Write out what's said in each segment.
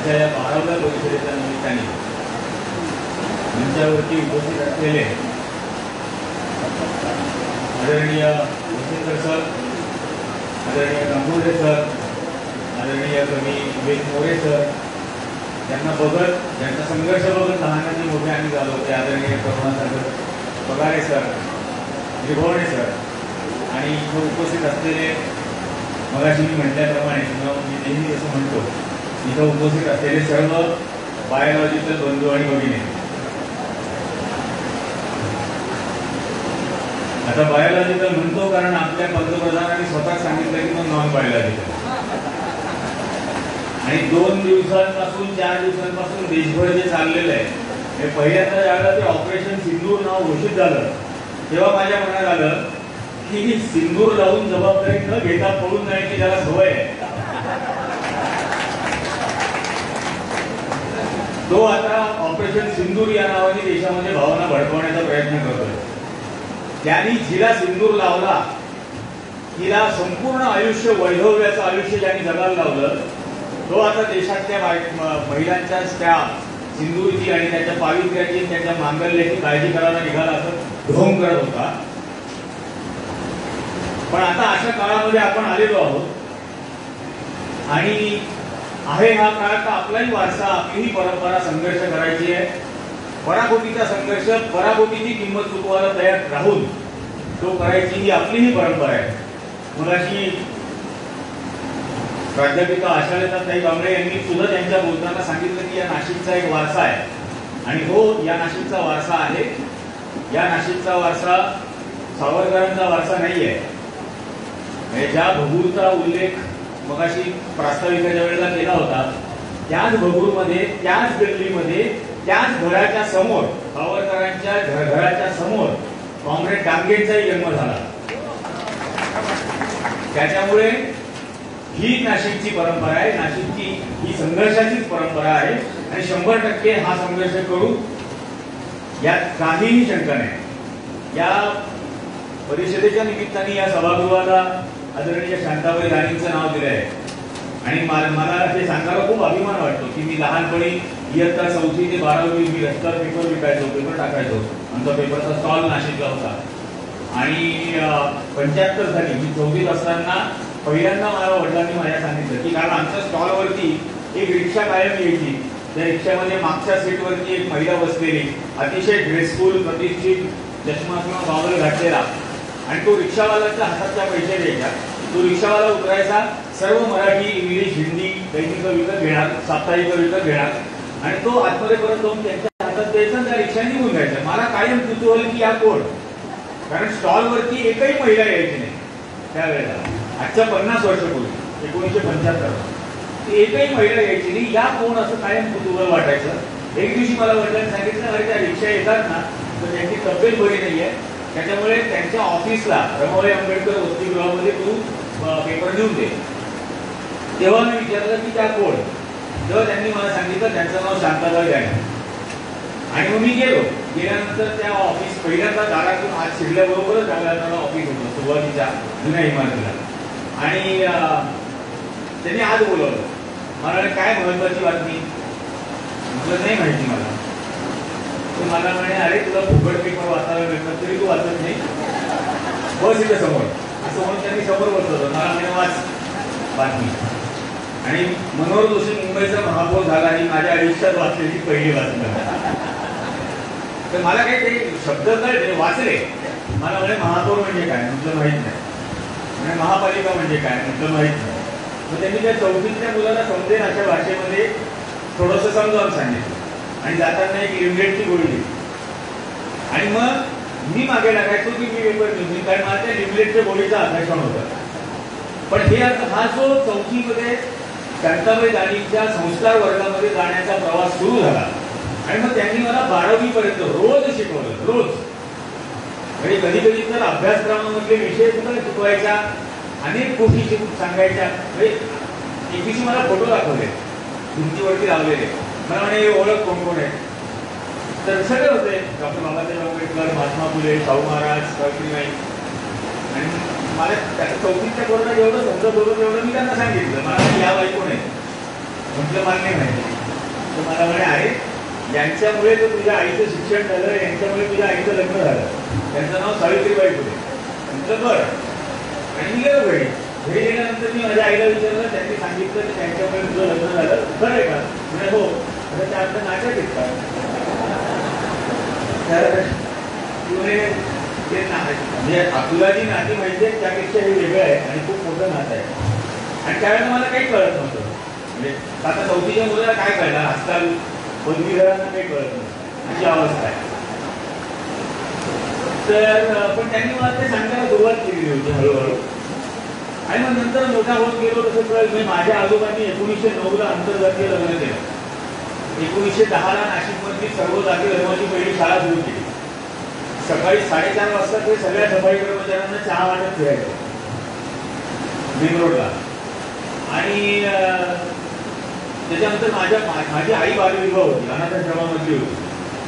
आजच्या या 12व्या परिषदेच्या निमित्ताने मंचावरती उपस्थित असलेले आदरणीय वसंतकर सर, आदरणीय गांगुर्डे सर, आदरणीय कवी विवेक मोरे सर, त्यांना बघत, त्यांचा संघर्ष बघत लहानाचे मोठे आम्ही झालो होते. आदरणीय करुणासागर पगारे सर, त्रिभुवने सर आणि इथं उपस्थित असलेले मगाशी मी म्हटल्याप्रमाणे मी नेहमी जसं म्हणतो, इथं उपस्थित असलेले सर्व बायोलॉजिकल बंधू आणि भगिनी. आता बायोलॉजिकल म्हणतो कारण आपल्या पंतप्रधानांनी स्वतः सांगितलं की मग नॉन बायोलॉजिकल. आणि 2 दिवसांपासून 4 दिवसांपासून देशभर जे चाललेलं आहे, हे पहिल्यांदा ज्यावेळेला ते ऑपरेशन सिंदूर नाव घोषित झालं तेव्हा माझ्या मनात आलं की ही सिंदूर लावून जबाबदारी न घेता पळून जाण्याची ज्याला सवय आहे तो आता ऑपरेशन सिंदूर या नावाने देशामध्ये भावना भडकवण्याचा प्रयत्न करतोय. ज्यांनी जिला सिंदूर लावला तिला संपूर्ण आयुष्य, वैभव्याचं आयुष्य ज्यांनी जगायला लावलं, तो आता देशातल्या महिलांच्या त्या सिंदूरची आणि त्याच्या पावित्र्याची, त्याच्या मांगल्याची काळजी करायला निघाला असं ढोंग करत होता. पण आता अशा काळामध्ये आपण आलेलो आहोत आणि आहे हा काळ तर आपलाही वारसा, आपलीही परंपरा संघर्ष करायची आहे. पराकोटीचा संघर्ष, पराकोटीची किंमत चुकवायला तयार राहून तो करायची ही आपलीही परंपरा आहे. मगाशी प्राध्यापिका आशालताताई कांबळे यांनी सुद्धा त्यांच्या बोलताना सांगितलं की या नाशिकचा एक वारसा आहे. आणि हो, या नाशिकचा वारसा आहे. या नाशिकचा वारसा सावरकरांचा वारसा नाही आहे. ज्या भगूरचा उल्लेख मगाशी प्रास्ताविकाच्या वेळेला केला होता, त्याच भगूरमध्ये, त्याच गल्लीमध्ये, त्याच घराच्या समोर, सावरकरांच्या घराच्या समोर कॉम्रेड डांगेंचाही जन्म झाला. त्याच्यामुळे ही नाशिकची परंपरा आहे, नाशिकची ही संघर्षाचीच परंपरा आहे आणि 100% हा संघर्ष करू यात काहीही शंका नाही. या परिषदेच्या निमित्ताने या सभागृहाला आदरणीय शांताबाई राणींचं नाव दिलं आहे आणि मला हे सांगायला खूप अभिमान वाटतो की मी लहानपणी इयत्ता 4वी ते 12वी मी रस्त्यावर पेपर विकायचो, पेपर टाकायचो. आमचा पेपरचा स्टॉल नाशिकला होता आणि 75 झाली. मी 4वीत असताना पहिल्यांदा मला वडिलांनी माझ्या सांगितलं की कारण आमच्या स्टॉलवरती एक रिक्षा कायम यायची. त्या रिक्षामध्ये मागच्या सीटवरती एक महिला बसलेली, अतिशय ड्रेसफुल, प्रतिष्ठित, चष्मा किंवा गॉगल घातलेला, आणि तो रिक्षावाल्याच्या हातातल्या पैसे द्यायचा. तो रिक्षावाला उतरायचा, सर्व मराठी, इंग्लिश, हिंदी दैनिक विकत घेणार, साप्ताहिक विकत घेणार आणि तो आतमध्ये परत जाऊन त्यांच्या हातात द्यायचा आणि त्या रिक्षा निघून जायचा. मला कायम कुतूहल की या कोण, कारण स्टॉलवरती एकही महिला यायची नाही त्यावेळेला. आजच्या 50 वर्षापूर्वी 1975 एकही महिला यायची नाही. या कोण असं कायम कुतूहल वाटायचं. एक दिवशी मला वडिलांनी सांगितलं, अरे त्या रिक्षा येतात ना तर त्यांची तब्येत बरी नाहीये, त्याच्यामुळे त्यांच्या ऑफिसला रमाबाई आंबेडकर वसतिगृहामध्ये तू पेपर देऊन दे. तेव्हा मी विचारलं की त्या कोण, तेव्हा त्यांनी मला सांगितलं त्यांचं नाव शांताबाई राणी. आणि मग मी गेल्यानंतर त्या ऑफिस पहिल्यांदा दारातून आत शिरल्याबरोबरच त्यावेळेला ऑफिस होतं सुरुवातीच्या जुन्या इमारतीला. आणि त्यांनी आज बोलवलं. मला काय महत्वाची बातमी, म्हटलं नाही माहिती मला. तर मला म्हणे, अरे तुला फुकट पेपर वाचायला मिळतात तरी तू वाचत नाही, बस इथे समोर, असं म्हणून त्यांनी समोर बसवलं. मला म्हणे वाच बातमी. आणि मनोहर जोशी मुंबईचा महापौर झाला ही माझ्या आयुष्यात वाचलेली पहिली बातमी. तर मला काही ते शब्द कळले, वाचले. मला म्हणे महापौर म्हणजे काय, म्हटलं माहित नाही. म्हणजे महापालिका म्हणजे काय, म्हटलं माहित नाही. मग त्यांनी त्या 4वीतल्या मुलाला समजेल अशा भाषेमध्ये थोडंसं समजावून सांगितलं आणि जाताना एक लिमलेटची गोळी दिली. आणि मग मी मागे लागायचो की मी पेपर घेऊन, कारण मला त्या लिमलेटच्या गोळीचा आकर्षण होतं. पण हे आता हा जो 4वीमध्ये शांताबाई राणींच्या संस्कार वर्गामध्ये जाण्याचा प्रवास सुरू झाला आणि मग त्यांनी मला 12वी पर्यंत रोज शिकवलं, रोज. म्हणजे कधी कधी तर अभ्यासक्रमामधले विषय सुद्धा शिकवायच्या, अनेक गोष्टी सांगायच्या. म्हणजे एक दिवशी मला फोटो दाखवले भिंतीवरती लावलेले. मला म्हणे ओळख कोण कोण आहे, तर सगळे होते, डॉक्टर बाबासाहेब आंबेडकर, महात्मा फुले, शाहू महाराज, सावित्रीबाई. आणि मला त्याच्या 4वीच्या कोरोना जेवढं समजत होतं तेवढं मी त्यांना सांगितलं. मला या बाई कोण आहे, म्हटलं मला नाही माहिती. तर मला म्हणे आहे यांच्यामुळे तर तुझ्या आईचं शिक्षण झालं, यांच्यामुळे तुझ्या आईचं लग्न झालं. त्यांचं नाव सावित्रीबाई फुले. म्हटलं बरं. आणि मी गेलो घरी. घरी गेल्यानंतर मी माझ्या आईला विचारलं, त्यांनी सांगितलं की त्यांच्यामुळे तुझं लग्न झालं, खरं आहे का? म्हणजे हो. तर त्या आमचं नाटक आहेत का? तर म्हणजे तुला जी नाती माहिती आहे त्यापेक्षा हे वेगळं आहे आणि खूप मोठं नातं आहे. आणि त्यावेळेला मला काही कळत नव्हतं. म्हणजे आता 4थीच्या मुलाला काय कळणार, आजकाल पदवीधरांना काही कळत नव्हतं अशी अवस्था आहे. तर पण त्यांनी मला ते सांगायला सुरुवात केली होती हळूहळू. आणि मग नंतर मोठा होत गेलो तसं कळलं. माझ्या आजोबांनी 1909ला आंतरजातीय लग्न केलं. 1910ला नाशिकमधली सर्व जाती धर्माची पहिली शाळा सुरू केली. सकाळी 4:30 वाजता ते सगळ्या सफाई कर्मचाऱ्यांना चहा वाटत फिरायचं मेन रोडला. आणि त्याच्यानंतर माझी आई बालविधवा होती, अनाथाश्रमामधली होती.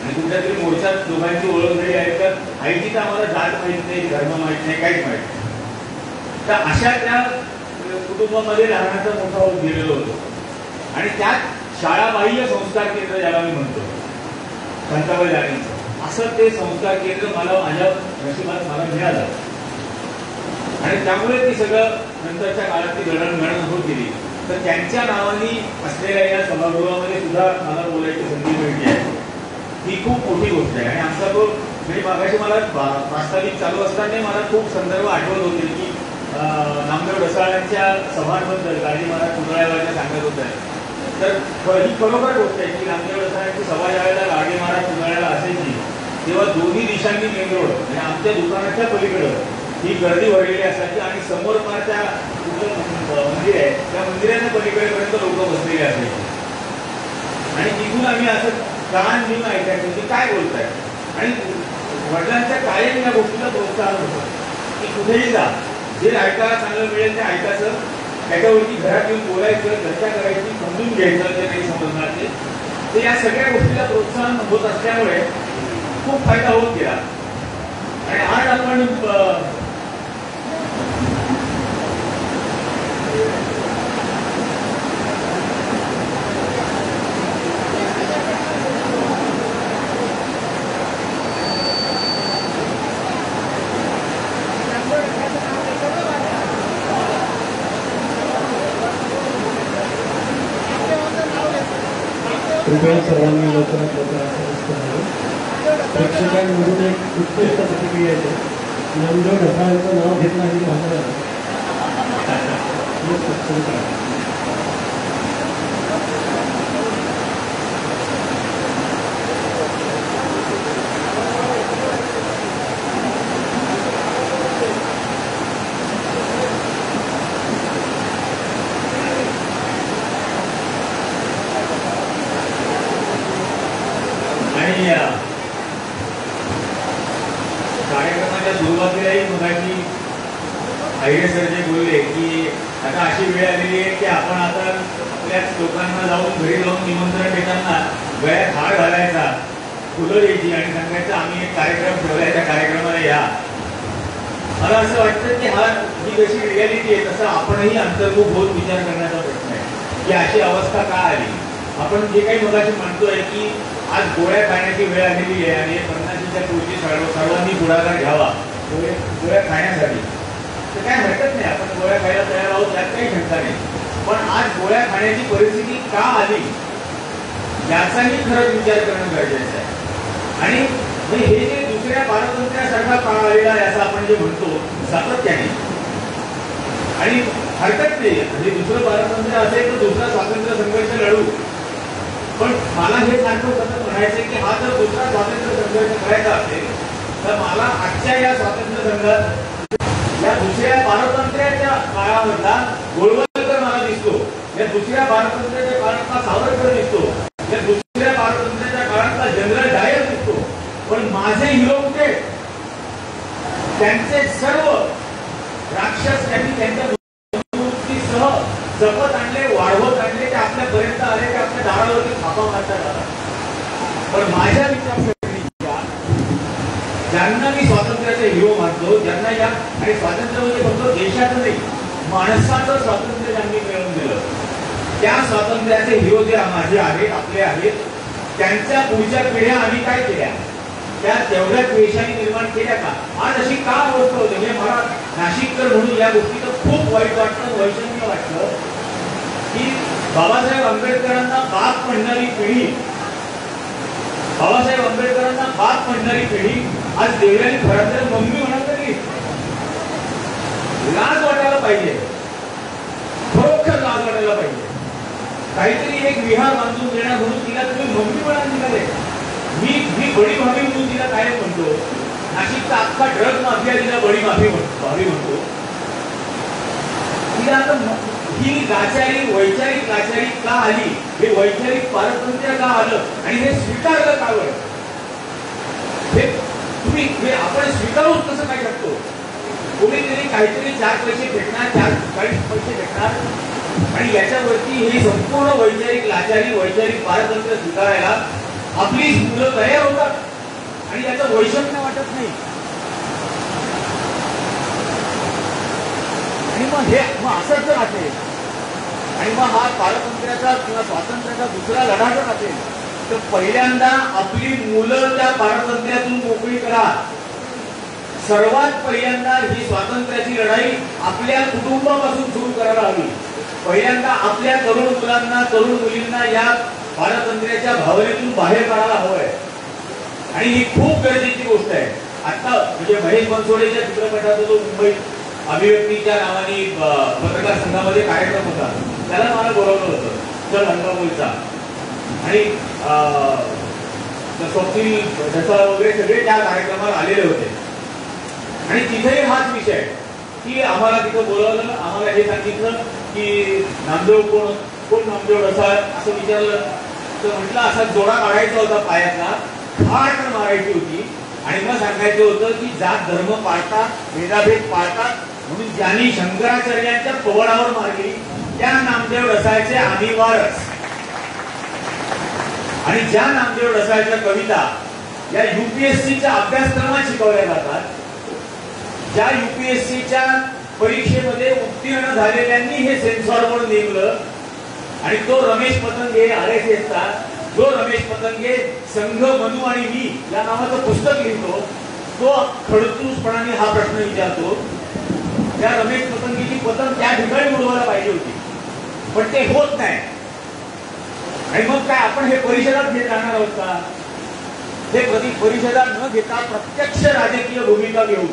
आणि कुठल्या तरी मोर्चात दोघांची ओळख झाली आहे. तर आईची तर आम्हाला जात माहीत नाही, धर्म माहीत नाही, काहीच माहीत नाही. तर अशा त्या कुटुंबामध्ये लहानाचा मोठा होत गेलेलो होतो. आणि त्यात शाळाबाह्य संस्कार केंद्र ज्याला मी म्हणतो, शांताबाई राणींचं, असं ते संस्कार केंद्र मला माझ्या नशिबात मला मिळालं. आणि त्यामुळे ते सगळं नंतरच्या काळात ती दळणघळण होत गेली. तर त्यांच्या नावाने असलेल्या या सभागृहामध्ये सुद्धा मला बोलायची संधी मिळते आहे. ही खूप मोठी गोष्ट आहे. आणि आमचा तो म्हणजे मागाशी मला प्रास्ताविक चालू असताना मला खूप संदर्भ आठवत होते की नामदेव ढसाळांच्या सभांबद्दल गाडी महाराज पुतळ्यावरच्या सांगत होत्या. तर ही खरोखर गोष्ट आहे की नामदेव ढसाळांची सभा ज्यावेळेला गाडी महाराज पुतळ्याला असायची तेव्हा दोन्ही दिशांनी मेन रोड म्हणजे आमच्या दुकानाच्या पलीकडं ही गर्दी भरलेली असायची. आणि समोर फार त्या मंदिर आहे त्या मंदिराच्या पलीकडेपर्यंत लोक बसलेले असायचे. आणि तिथून आम्ही असं कान घेऊन ऐकायचं की काय बोलताय. आणि वडिलांच्या कायम या गोष्टीला प्रोत्साहन होतं की कुठेही जा, जे ऐकायला चांगलं मिळेल ते ऐकायचं, त्याच्यावरती घरात येऊन बोलायचं, चर्चा करायची, समजून घ्यायचं जे काही समजणार ते. तर या सगळ्या गोष्टीला प्रोत्साहन होत असल्यामुळे खूप फायदा होत गेला. आणि आज आपण कृपया सर्वांनी लवकरात लवकर प्रेक्षकांमधून एक उत्कृष्ट प्रतिक्रिया येते. नामदेव ढसाळांचं नाव घेतलं आणि भाषण कार्यक्रमाच्या सुरुवातीलाही मगाशी आयरे सर जे बोलले की आता अशी वेळ आलेली आहे की आपण आता आपल्याच लोकांना जाऊन घरी जाऊन निमंत्रण देताना गळ्यात हार घालायचा, फुलं द्यायची आणि सांगायचं आम्ही एक कार्यक्रम ठेवलाय, त्या कार्यक्रमाला या. मला असं वाटतं की ही जशी रियालिटी आहे तसं आपणही अंतर्मुख होत विचार करण्याचा प्रश्न आहे की अशी अवस्था का आली. आपण जे काही मगाशी म्हणतोय की आज गोळ्या खाण्याची वेळ आलेली आहे आणि 50च्या पुढची सर्वांनी पुढाकार घ्यावा गोळ्या खाण्यासाठी. तर काय हरकत नाही, आपण गोळ्या खायला तयार आहोत, त्यात काही शंका नाही. पण आज गोळ्या खाण्याची परिस्थिती का आली याचाही खरंच विचार करणं गरजेचं आहे. आणि हे जे दुसऱ्या पारतंत्र्यासारखा काळ आलेला आहे असं आपण जे म्हणतो सातत्याने, आणि हरकत नाही म्हणजे दुसरं पारतंत्र्य असेल तर दुसरा स्वातंत्र्य संघर्ष लढू. पण मला हे सारखं सतत म्हणायचं की हा जर दुसरा स्वातंत्र्य संघर्ष करायचा असेल तर मला आजच्या या स्वातंत्र्य संघात या दुसऱ्या पारतंत्र्याच्या काळामधला गोळवलकर मला दिसतो, या दुसऱ्या पारतंत्र्याच्या काळातला सावरकर दिसतो, या दुसऱ्या पारतंत्र्याच्या काळातला जनरल डायर दिसतो. पण माझे हिरो कुठे? त्यांचे सर्व राक्षस त्यांनी त्यांच्या सह जपत आणले, वाढवत आणले, ते आपल्यापर्यंत आले, ते आपल्या दारावरती थापा मारतात आला. पण माझ्या विचारसरणीच्या ज्यांना मी स्वातंत्र्याचे हिरो मानतो, ज्यांना या आणि स्वातंत्र्य म्हणजे फक्त देशाचं नाही माणसाचं स्वातंत्र्य ज्यांनी मिळवून दिलं त्या स्वातंत्र्याचे हिरो जे माझे आहेत, आपले आहेत, त्यांच्या पुढच्या पिढ्या आम्ही काय केल्या, त्या तेवढ्या द्वेषाने निर्माण केल्या का? आज अशी का अवस्था होते? म्हणजे मला नाशिककर म्हणून या गोष्टीचं खूप वाईट वाटतं, वैषम्य वाटतं की बाबासाहेब आंबेडकरांना बाप म्हणणारी पिढी, बाबासाहेब आंबेडकरांना बाप म्हणणारी पिढी आज देवयानी फडणवीस मम्मी म्हणत तरी लाज वाटायला पाहिजे, खरोखर लाज वाटायला पाहिजे. काहीतरी एक विहार बांधून देणार म्हणून तिला तुम्ही मम्मी म्हणा निघाले. मी बडी भाभी म्हणून तिला काय म्हणतो. नाशिकचा अख्खा ड्रग माफिया तिला बडी भाभी म्हणतो. तिला आता ही लाचारी, वैचारिक लाचारी का आली, हे वैचारिक पारतंत्र्य का आलं आणि हे स्वीकारलं का बरं? हे आपण स्वीकारूच कसं काय शकतो? कोणीतरी काहीतरी 4 पैसे भेटणार, 40 पैसे भेटणार आणि याच्यावरती ही संपूर्ण वैचारिक लाचारी, वैचारिक पारतंत्र्य स्वीकारायला आपली मुलं तयार होतात आणि याचं वैषम्य वाटत नाही. आणि मग असंच जर असेल आणि मग हा पारतंत्र्याचा किंवा स्वातंत्र्याचा दुसरा लढा जर असेल तर पहिल्यांदा आपली मुलं त्या पारतंत्र्यातून मोकळी करा. सर्वात पहिल्यांदा ही स्वातंत्र्याची लढाई आपल्या कुटुंबापासून सुरू करायला हवी. पहिल्यांदा आपल्या तरुण मुलांना, तरुण मुलींना या पारतंत्र्याच्या भावनेतून बाहेर काढायला हवंय आणि ही खूप गरजेची गोष्ट आहे. आता म्हणजे महेश बनसोडेच्या चित्रपटाचा जो मुंबईत अभिव्यक्तीच्या नावाने पत्रकार संघामध्ये कार्यक्रम होता, त्याला मला बोलावलं होतं चल अंगामूलचा आणि स्वप्नील ढसा वगैरे सगळे त्या कार्यक्रमाला आलेले होते आणि तिथेही हाच विषय की आम्हाला तिथं बोलावलं, आम्हाला हे सांगितलं की नामदेव कोण नामदेव ढसा असं विचारलं तर म्हटलं असा जोडा काढायचा होता पायातला, फाट मारायची होती आणि मग सांगायचं होतं की जात धर्म पाळतात, भेदाभेद पाळतात म्हणून ज्यांनी शंकराचार्यांच्या कवडावर मारली त्या नामदेव ढसाळचे आम्ही वारस. आणि ज्या नामदेव ढसाळच्या कविता या युपीएससीच्या अभ्यासक्रमात शिकवल्या जातात, ज्या युपीएससीच्या परीक्षेमध्ये उत्तीर्ण झालेल्यांनी हे सेन्सॉर म्हणून नेमलं आणि तो रमेश पतंगे RSSचा, जो रमेश पतंगे संघ मनू आणि मी या नावाचं पुस्तक लिहितो, तो खडतूसपणाने हा प्रश्न विचारतो. त्या रमेश पतंगेची पतंग त्या ठिकाणी उडवायला पाहिजे होती पण ते होत नाही. आणि मग काय आपण हे परिषदात घेत राहणार आहोत का? हे परिषदात न घेता प्रत्यक्ष राजकीय भूमिका घेऊन,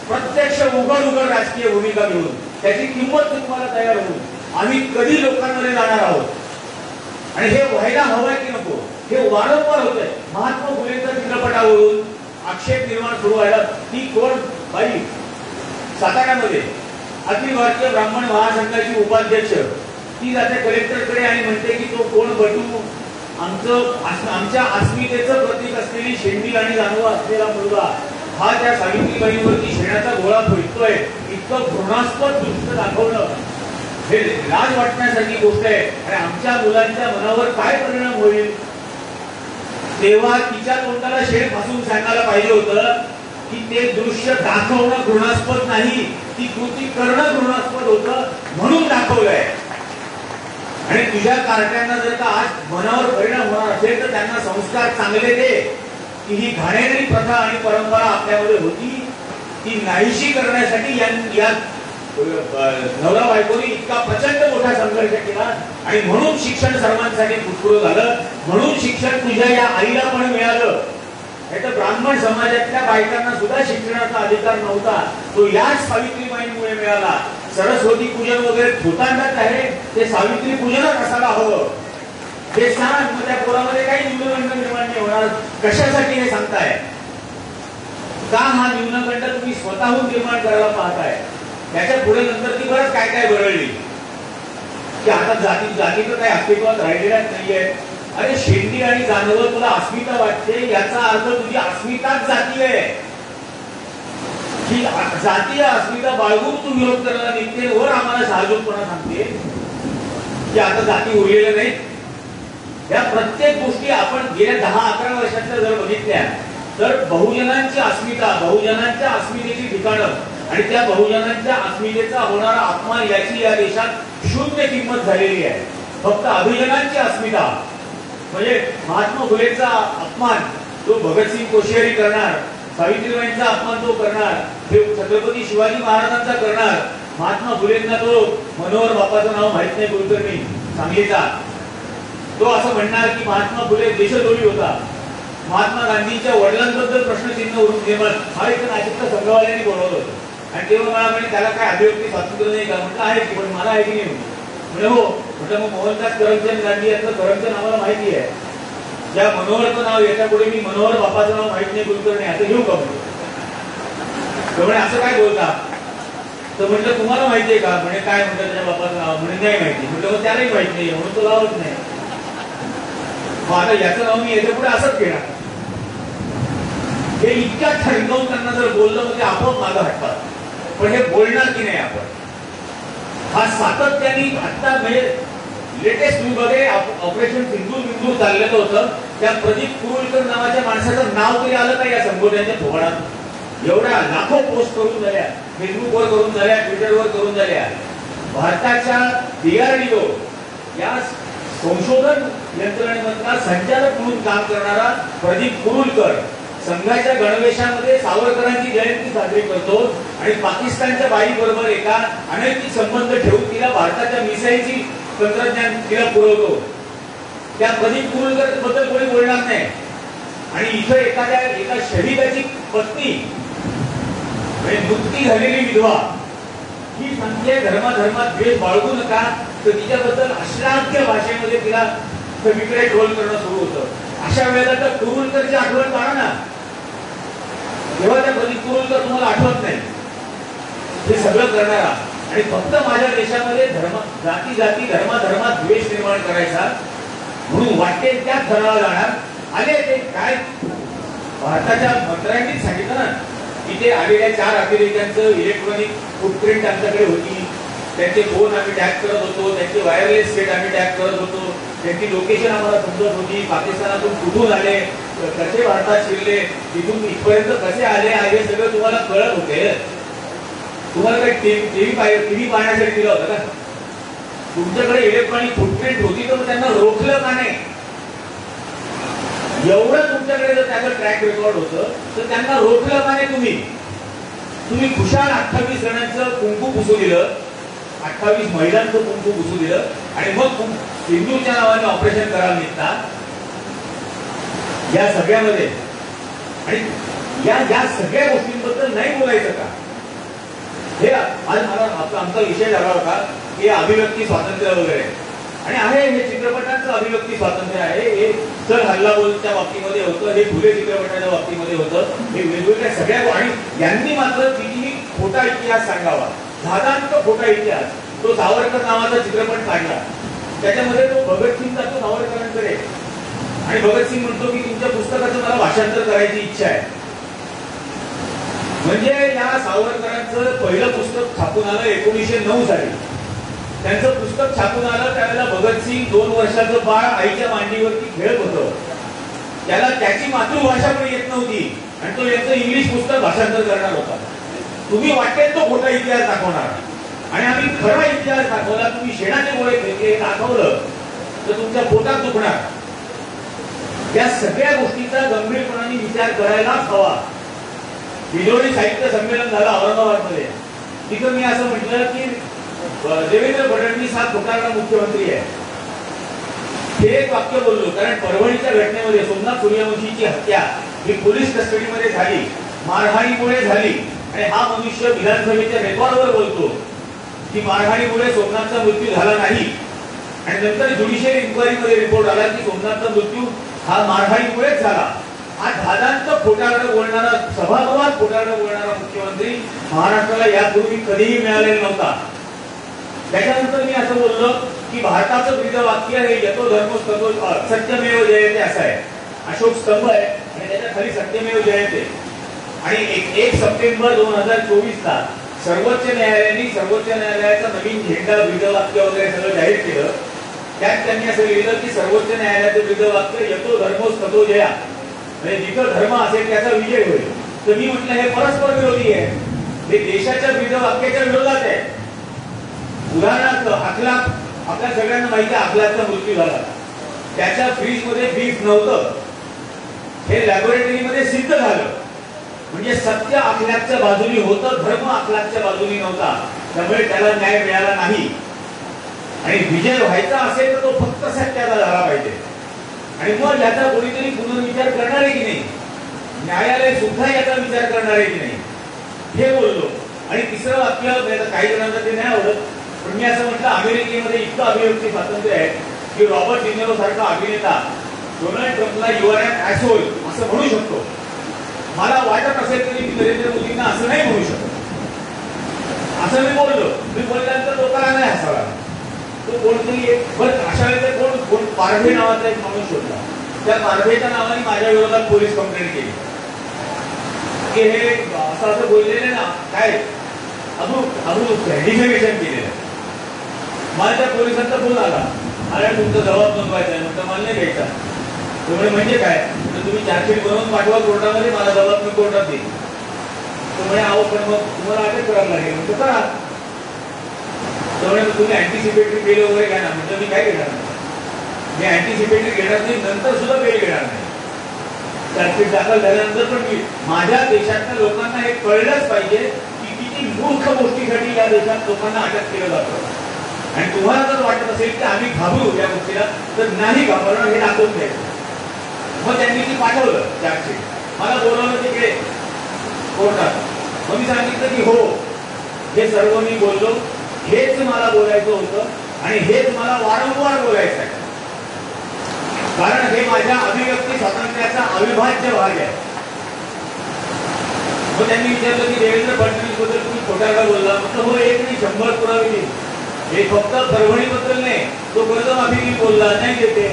प्रत्यक्ष उघड राजकीय भूमिका घेऊन त्याची किंमत तुम्हाला तयार होऊन आम्ही कधी लोकांमध्ये जाणार आहोत आणि हे व्हायला हवंय की नको हे वारंवार होतंय. महात्मा फुलेंच्या चित्रपटावरून आक्षेप निर्माण सुरू व्हायला, ती कोण बाई साताऱ्यामध्ये अखिल भारतीय ब्राह्मण महासंघाची उपाध्यक्ष, ती जाते कलेक्टरकडे आणि म्हणते की तो कोण बटू, आमच्या अस्मितेचं प्रतीक असलेली शेंडी आणि जानवा असलेला मुलगा हा त्या सावित्रीबाईंवरती शेणाचा गोळा फेकतोय. इतकं घृणास्पद दृश्य दाखवलं हे लाज वाटण्यासारखी गोष्ट आहे आणि आमच्या मुलांच्या मनावर काय परिणाम होईल तेव्हा तिच्या तोंडाला शेण फासून सांगायला पाहिजे होतं की ते दृश्य दाखवणं घृणास्पद नाही, ती कृती करणं घृणास्पद होतं म्हणून दाखवलंय. आणि तुझ्या कार्ट्यांना जर का आज मनावर परिणाम होणार असेल तर त्यांना संस्कार चांगले दे की ही घाणेरडी प्रथा आणि परंपरा आपल्यामध्ये होती ती नाहीशी करण्यासाठी या नवरा बायकोनी इतका प्रचंड मोठा संघर्ष केला आणि म्हणून शिक्षण सर्वांसाठी पुष्कळ झालं, म्हणून शिक्षण तुझ्या या आईला पण मिळालं. तर ब्राह्मण समाजातल्या बायकांना सुद्धा शिक्षणाचा अधिकार नव्हता, तो याच सावित्रीबाईंमुळे मिळाला. सरस्वती पूजन वगैरे भूतांडात आहे, ते सावित्री पूजनच असायला हवं हे सांग. मग त्या पोरामध्ये काही न्यूनगंड निर्माण नाही होणार. कशासाठी हे सांगताय? का हा न्यूनगंड तुम्ही स्वतःहून निर्माण करायला पाहताय? त्याच्या पुढे नंतर ती बरंच काय काय बरळली की आता जातीचं काही अस्तित्वात राहिलेल्याच नाहीये. अरे शेंडी आणि जानवर तुला अस्मिता वाटते याचा अर्थ तुझी अस्मिताच जाती आहे. ही जातीय अस्मिता बाळगून तू विरोध करायला निघते वर आम्हाला साहजिकपणा सांगते की आता जाती उरलेल्या नाहीत. या प्रत्येक गोष्टी आपण गेल्या 10-11 वर्षाच्या जर बघितल्या तर बहुजनांची अस्मिता, बहुजनांच्या अस्मितेची ठिकाणं आणि त्या बहुजनांच्या अस्मितेचा होणारा अपमान याची या देशात शून्य किंमत झालेली आहे. फक्त अभिजनांची अस्मिता म्हणजे महात्मा फुलेचा अपमान तो भगतसिंग कोश्यारी करणार, सावित्रीबाईंचा अपमान तो करणार, छत्रपती शिवाजी महाराजांचा करणार. महात्मा फुलेंना तो मनोहर बापाचं नाव माहित नाही कुलकर्णी सांगलीचा, तो असं म्हणणार की महात्मा फुले देशद्रोही होता. महात्मा गांधींच्या वडिलांबद्दल प्रश्नचिन्ह निर्माण हा एक नाशिकच्या संघवाल्यांनी बोलवलं होतं. आणि तेव्हा मला म्हणजे त्याला काय अभिव्यक्ती स्वातंत्र्य नाही का म्हटलं आहे की, पण मला आहे की नाही म्हणजे हो म्हटलं मग मोहनदास करमचंद गांधी यांचं करमचंद आम्हाला माहिती आहे, ज्या मनोहरचं नाव याच्या पुढे मी मनोहर बापाचं नाव माहित नाही कुलकर्णी असं घेऊ का म्हणे असं काय बोलता. तर म्हटलं तुम्हाला माहितीये का म्हणे काय म्हणतात त्याच्या बापाचं नाव म्हणे नाही माहिती. म्हटलं मग त्यालाही माहित नाही म्हणून तो लावत नाही. मग आता याचं नाव मी याच्या पुढे असंच घेणार. हे इतक्या ठणकावून त्यांना जर बोललं म्हणजे आपोआप मागं हटतात. पण हे बोलणार की नाही आपण हा सातत्याने आता म्हणजे लेटेस्ट मध्ये ऑपरेशन सिंधू चाललेलं होतं. त्या प्रदीप कुरुलकर नावाच्या माणसाचं नाव तरी आलं का या संबोधनाच्या धोरणात. एवढ्या लाखो पोस्ट करून झाल्या, फेसबुकवर करून झाल्या, ट्विटरवर करून झाल्या. भारताच्या DRDO या संशोधन यंत्रणेमधला संचालक म्हणून काम करणारा प्रदीप कुरुलकर संघाच्या गणवेशामध्ये सावरकरांची जयंती साजरी करतो आणि पाकिस्तानच्या बाईबरोबर एका अनैतिक संबंध ठेवून तिला भारताच्या मिसाईलची तंत्रज्ञान तिला पुरवतो. त्या प्रदीप कुरुलकर बद्दल कोणी बोलणार नाही. आणि इथं एका शहीदाची पत्नी म्हणजे नुकती झालेली विधवा ही सांगते धर्मात द्वेष बाळगू नका, तर तिच्याबद्दल अश्लाघ्य भाषेमध्ये तिला सगळीकडे ट्रोल करणं सुरू होतं. अशा वेळेला तर कुरुलकरची आठवण काढा ना, तेव्हा त्या प्रदीप कुरुलकर तुम्हाला आठवत नाही. हे सगळं करणारा आणि फक्त माझ्या देशामध्ये जाती धर्मात द्वेष निर्माण करायचा म्हणून वाटते त्या थराला जाणार. आले ते काय भारताच्या मंत्र्यांनीच सांगितलं ना, इथे आलेल्या 4 अतिरेक्यांचं इलेक्ट्रॉनिक फुटप्रिंट आमच्याकडे होती. त्यांचे फोन आम्ही टॅग करत होतो, त्यांची वायरलेस सेट आम्ही टॅग करत होतो, त्यांची लोकेशन आम्हाला समजत होती. पाकिस्तानातून कुठून आले, कसे भारतात शिरले, तिथून इथपर्यंत कसे आले हे सगळं तुम्हाला कळत होते. तुम्हाला काही टीव्ही पाहण्यासाठी दिलं होतं का? तुमच्याकडे इलेक्ट्रॉनिक फुटप्रिंट होती तर त्यांना रोखलं का नाही? एवढं तुमच्याकडे जर त्याचं ट्रॅक रेकॉर्ड होतं तर त्यांना रोखलं का नाही? तुम्ही खुशाल 28 जणांचं कुंकू पुसू दिलं, 28 महिलांचं कुंकू पुसू दिलं आणि मग सिंधूच्या नावाने ऑपरेशन करायला निघता या सगळ्यामध्ये. आणि या सगळ्या गोष्टींबद्दल नाही बोलायचं का? हे आज मला आमचा विषय झाला होता की अभिव्यक्ती स्वातंत्र्य वगैरे आणि आहे हे चित्रपटांचं अभिव्यक्ती स्वातंत्र्य आहे. हे चल हल्ला बोलच्या बाबतीमध्ये होतं, हे फुले चित्रपटाच्या बाबतीमध्ये होतं, हे वेगवेगळ्या सगळ्या. आणि यांनी मात्र कितीही खोटा इतिहास सांगावा, धादांत खोटा इतिहास. तो सावरकर नावाचा चित्रपट काढला, त्याच्यामध्ये तो भगतसिंग जातो सावरकरांकडे आणि भगतसिंग म्हणतो की तुमच्या पुस्तकाचं मला भाषांतर करायची इच्छा आहे. म्हणजे या सावरकरांचं पहिलं पुस्तक छापून आलं 1909 साली. त्यांचं पुस्तक छापून आलं त्यावेळेला भगतसिंग 2 वर्षाचं बाळ आईच्या मांडीवरती खेळत होतं. त्याला त्याची मातृभाषा पण येत नव्हती आणि तो यांचं इंग्लिश पुस्तक भाषांतर करणार होता. तुम्ही वाटेल तो खोटा इतिहास दाखवणार आणि आम्ही खरा इतिहास दाखवला. तुम्ही शेणाचे गोळे फेकले दाखवलं तर तुमच्या पोटात दुखणार. या सगळ्या गोष्टीचा गंभीरपणाने विचार करायलाच हवा. विजोडी साहित्य संमेलन झालं औरंगाबादमध्ये. तिथं मी असं म्हटलं की देवेंद्र फडणवीस हा खोटारडा मुख्यमंत्री आहे. हे एक वाक्य बोललो कारण परभणीच्या घटनेमध्ये सोमनाथ सूर्यवंशीची हत्या ही पोलीस कस्टडीमध्ये झाली, मारहाणीमुळे झाली आणि हा मनुष्य विधानसभेच्या रेकॉर्डवर बोलतो की मारहाणीमुळे सोमनाथचा मृत्यू झाला नाही आणि नंतर ज्युडिशियल इन्क्वायरीमध्ये रिपोर्ट आला की सोमनाथचा मृत्यू हा मारहाणीमुळेच झाला. हा धादांत खोटारडं बोलणारा, सभागृहात खोटारडं बोलणारा मुख्यमंत्री महाराष्ट्राला यापूर्वी कधीही मिळालेला नव्हता. त्याच्यानंतर मी असं बोललो की भारताचं ब्रीदवाक्य हे यतो धर्मो ततो सत्यमेव जयते असं आहे. अशोक स्तंभ आहे आणि त्याच्या खाली सत्यमेव जयते. आणि 1 सप्टेंबर 2024 ला सर्वोच्च न्यायालयाचा नवीन झेंडा ब्रीदवाक्य वगैरे सगळं जाहीर केलं. त्यात त्यांनी असं लिहिलं की सर्वोच्च न्यायालयाचं ब्रीदवाक्य यतो धर्मो ततो जया, म्हणजे जिथं धर्म असेल त्याचा विजय होईल. तर मी म्हटलं हे परस्पर विरोधी आहे. हे देशाच्या ब्रीदवाक्याच्या विरोधात आहे. उदाहरणार्थ अखलाक, आपल्या सगळ्यांना माहिती आहे अखलाकचा मृत्यू झाला, त्याच्या फ्रीजमध्ये बीफ नव्हतं, हे लॅबोरेटरीमध्ये सिद्ध झालं. म्हणजे सत्य अखलाकच्या बाजूनी होतं, धर्म अखलाकच्या बाजूनी नव्हता, त्यामुळे त्याला न्याय मिळाला नाही. आणि विजय व्हायचा असेल तर तो फक्त सत्याचा झाला पाहिजे. आणि मग याचा कोणीतरी पुनर्विचार करणार आहे की नाही, न्यायालय सुद्धा याचा विचार करणार आहे की नाही, हे बोललो. आणि तिसरं वाक्य, काही जणांना ते नाही आवडत, पण मी असं म्हटलं, अमेरिकेमध्ये इतकं अभिव्यक्ती स्वातंत्र्य आहे की रॉबर्ट डिनिरो सारखा अभिनेता डोनाल्ड ट्रम्पला यू आर एन ॲसोल असं म्हणू शकतो. मला वाटत असेल तरी मी नरेंद्र मोदींना असं नाही म्हणू शकत. असं मी बोललो. मी बोलल्यानंतर लोकांना नाही हसायला. तो कोणतरी एक बरं अशा वेळेला कोण पारभे नावाचा एक माणूस शोधला. त्या पारभेच्या नावाने माझ्या विरोधात पोलीस कंप्लेंट केली की हे असं असं बोललेले ना, काय डिफेमेशन केलेलं. मला त्या पोलिसांचा फोन आला, अरे तुमचा जबाब नोंदवायचा आहे. म्हटलं मला नाही घ्यायचा. त्यामुळे म्हणजे काय, तर तुम्ही चार्जशीट बनवून पाठवा कोर्टामध्ये, मला जबाब मी कोर्टात देईन. त्यामुळे अहो पण मग तुम्हाला अटक करायला लागेल. म्हटलं करा. त्यामुळे तुम्ही अँटिसिपेटरी बेल वगैरे घ्या ना. म्हटलं मी काय घेणार नाही, मी अँटिसिपेटरी घेणार नाही, नंतर सुद्धा बेल घेणार नाही. चार्जशीट दाखल झाल्यानंतर पण मी, माझ्या देशातल्या लोकांना हे कळलंच पाहिजे की किती मूर्ख गोष्टीसाठी या देशात लोकांना अटक केलं जातं. आणि तुम्हाला जर वाटत असेल की आम्ही घाबरू या गोष्टीला, तर नाही घाबरणं हे दाखवून द्यायचं. मग त्यांनी ती पाठवलं चार्जशीट, मला बोलवलं तिकडे कोर्टात. मग मी सांगितलं की हो, हे सर्व मी बोललो, हेच मला बोलायचं होतं आणि हेच मला वारंवार बोलायचं आहे, कारण हे माझ्या अभिव्यक्ती स्वातंत्र्याचा अविभाज्य भाग आहे. मग त्यांनी विचारलं की देवेंद्र फडणवीस बद्दल तुम्ही खोट्याला बोलला. म्हटलं हो, एक नाही 100 पुरावे दिले. हे फक्त परभणीबद्दल नाही, तो कर्जमाफी बोलला नाही देते,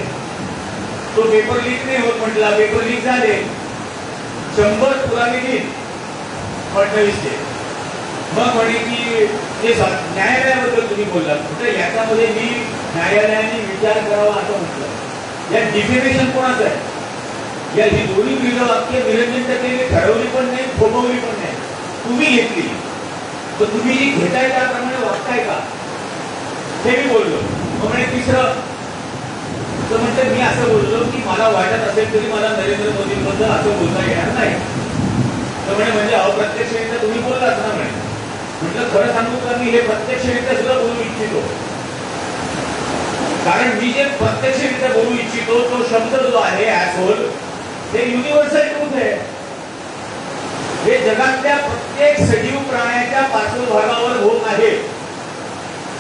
तो पेपर लीक नाही होत म्हटला, पेपर लीक झाले. 100 पुरावे दिले फडणवीसचे. मग म्हणे की ते न्यायालयाबद्दल तुम्ही बोलला. म्हटलं याच्यामध्ये मी न्यायालयाने विचार करावा असं म्हटलं. या डिफेमेशन कोणाचं आहे? या ही दोन्ही ब्रीदवाक्य निरंजन टक्केने ठरवली पण नाही, थोपवली पण नाही, तुम्ही घेतली. तर तुम्ही जी घेताय त्याप्रमाणे वागताय का, हे मी बोललो. मग म्हणे तिसरं, तर म्हणतं मी असं बोललो की मला वाटत असेल तरी मला नरेंद्र मोदींबद्दल असं बोलता येणार नाही. तर म्हणे म्हणजे अप्रत्यक्षरित्या तुम्ही बोललाच ना म्हणे. म्हटलं खरं सांगू का, मी हे प्रत्यक्षरित्या सुद्धा बोलू इच्छितो, कारण मी जे प्रत्यक्षरित्या बोलू इच्छितो तो शब्द जो आहे ॲसोल, हे युनिव्हर्सल ट्रूथ आहे. हे जगातल्या प्रत्येक सजीव प्राण्याच्या पार्श्वभागावर होत आहे.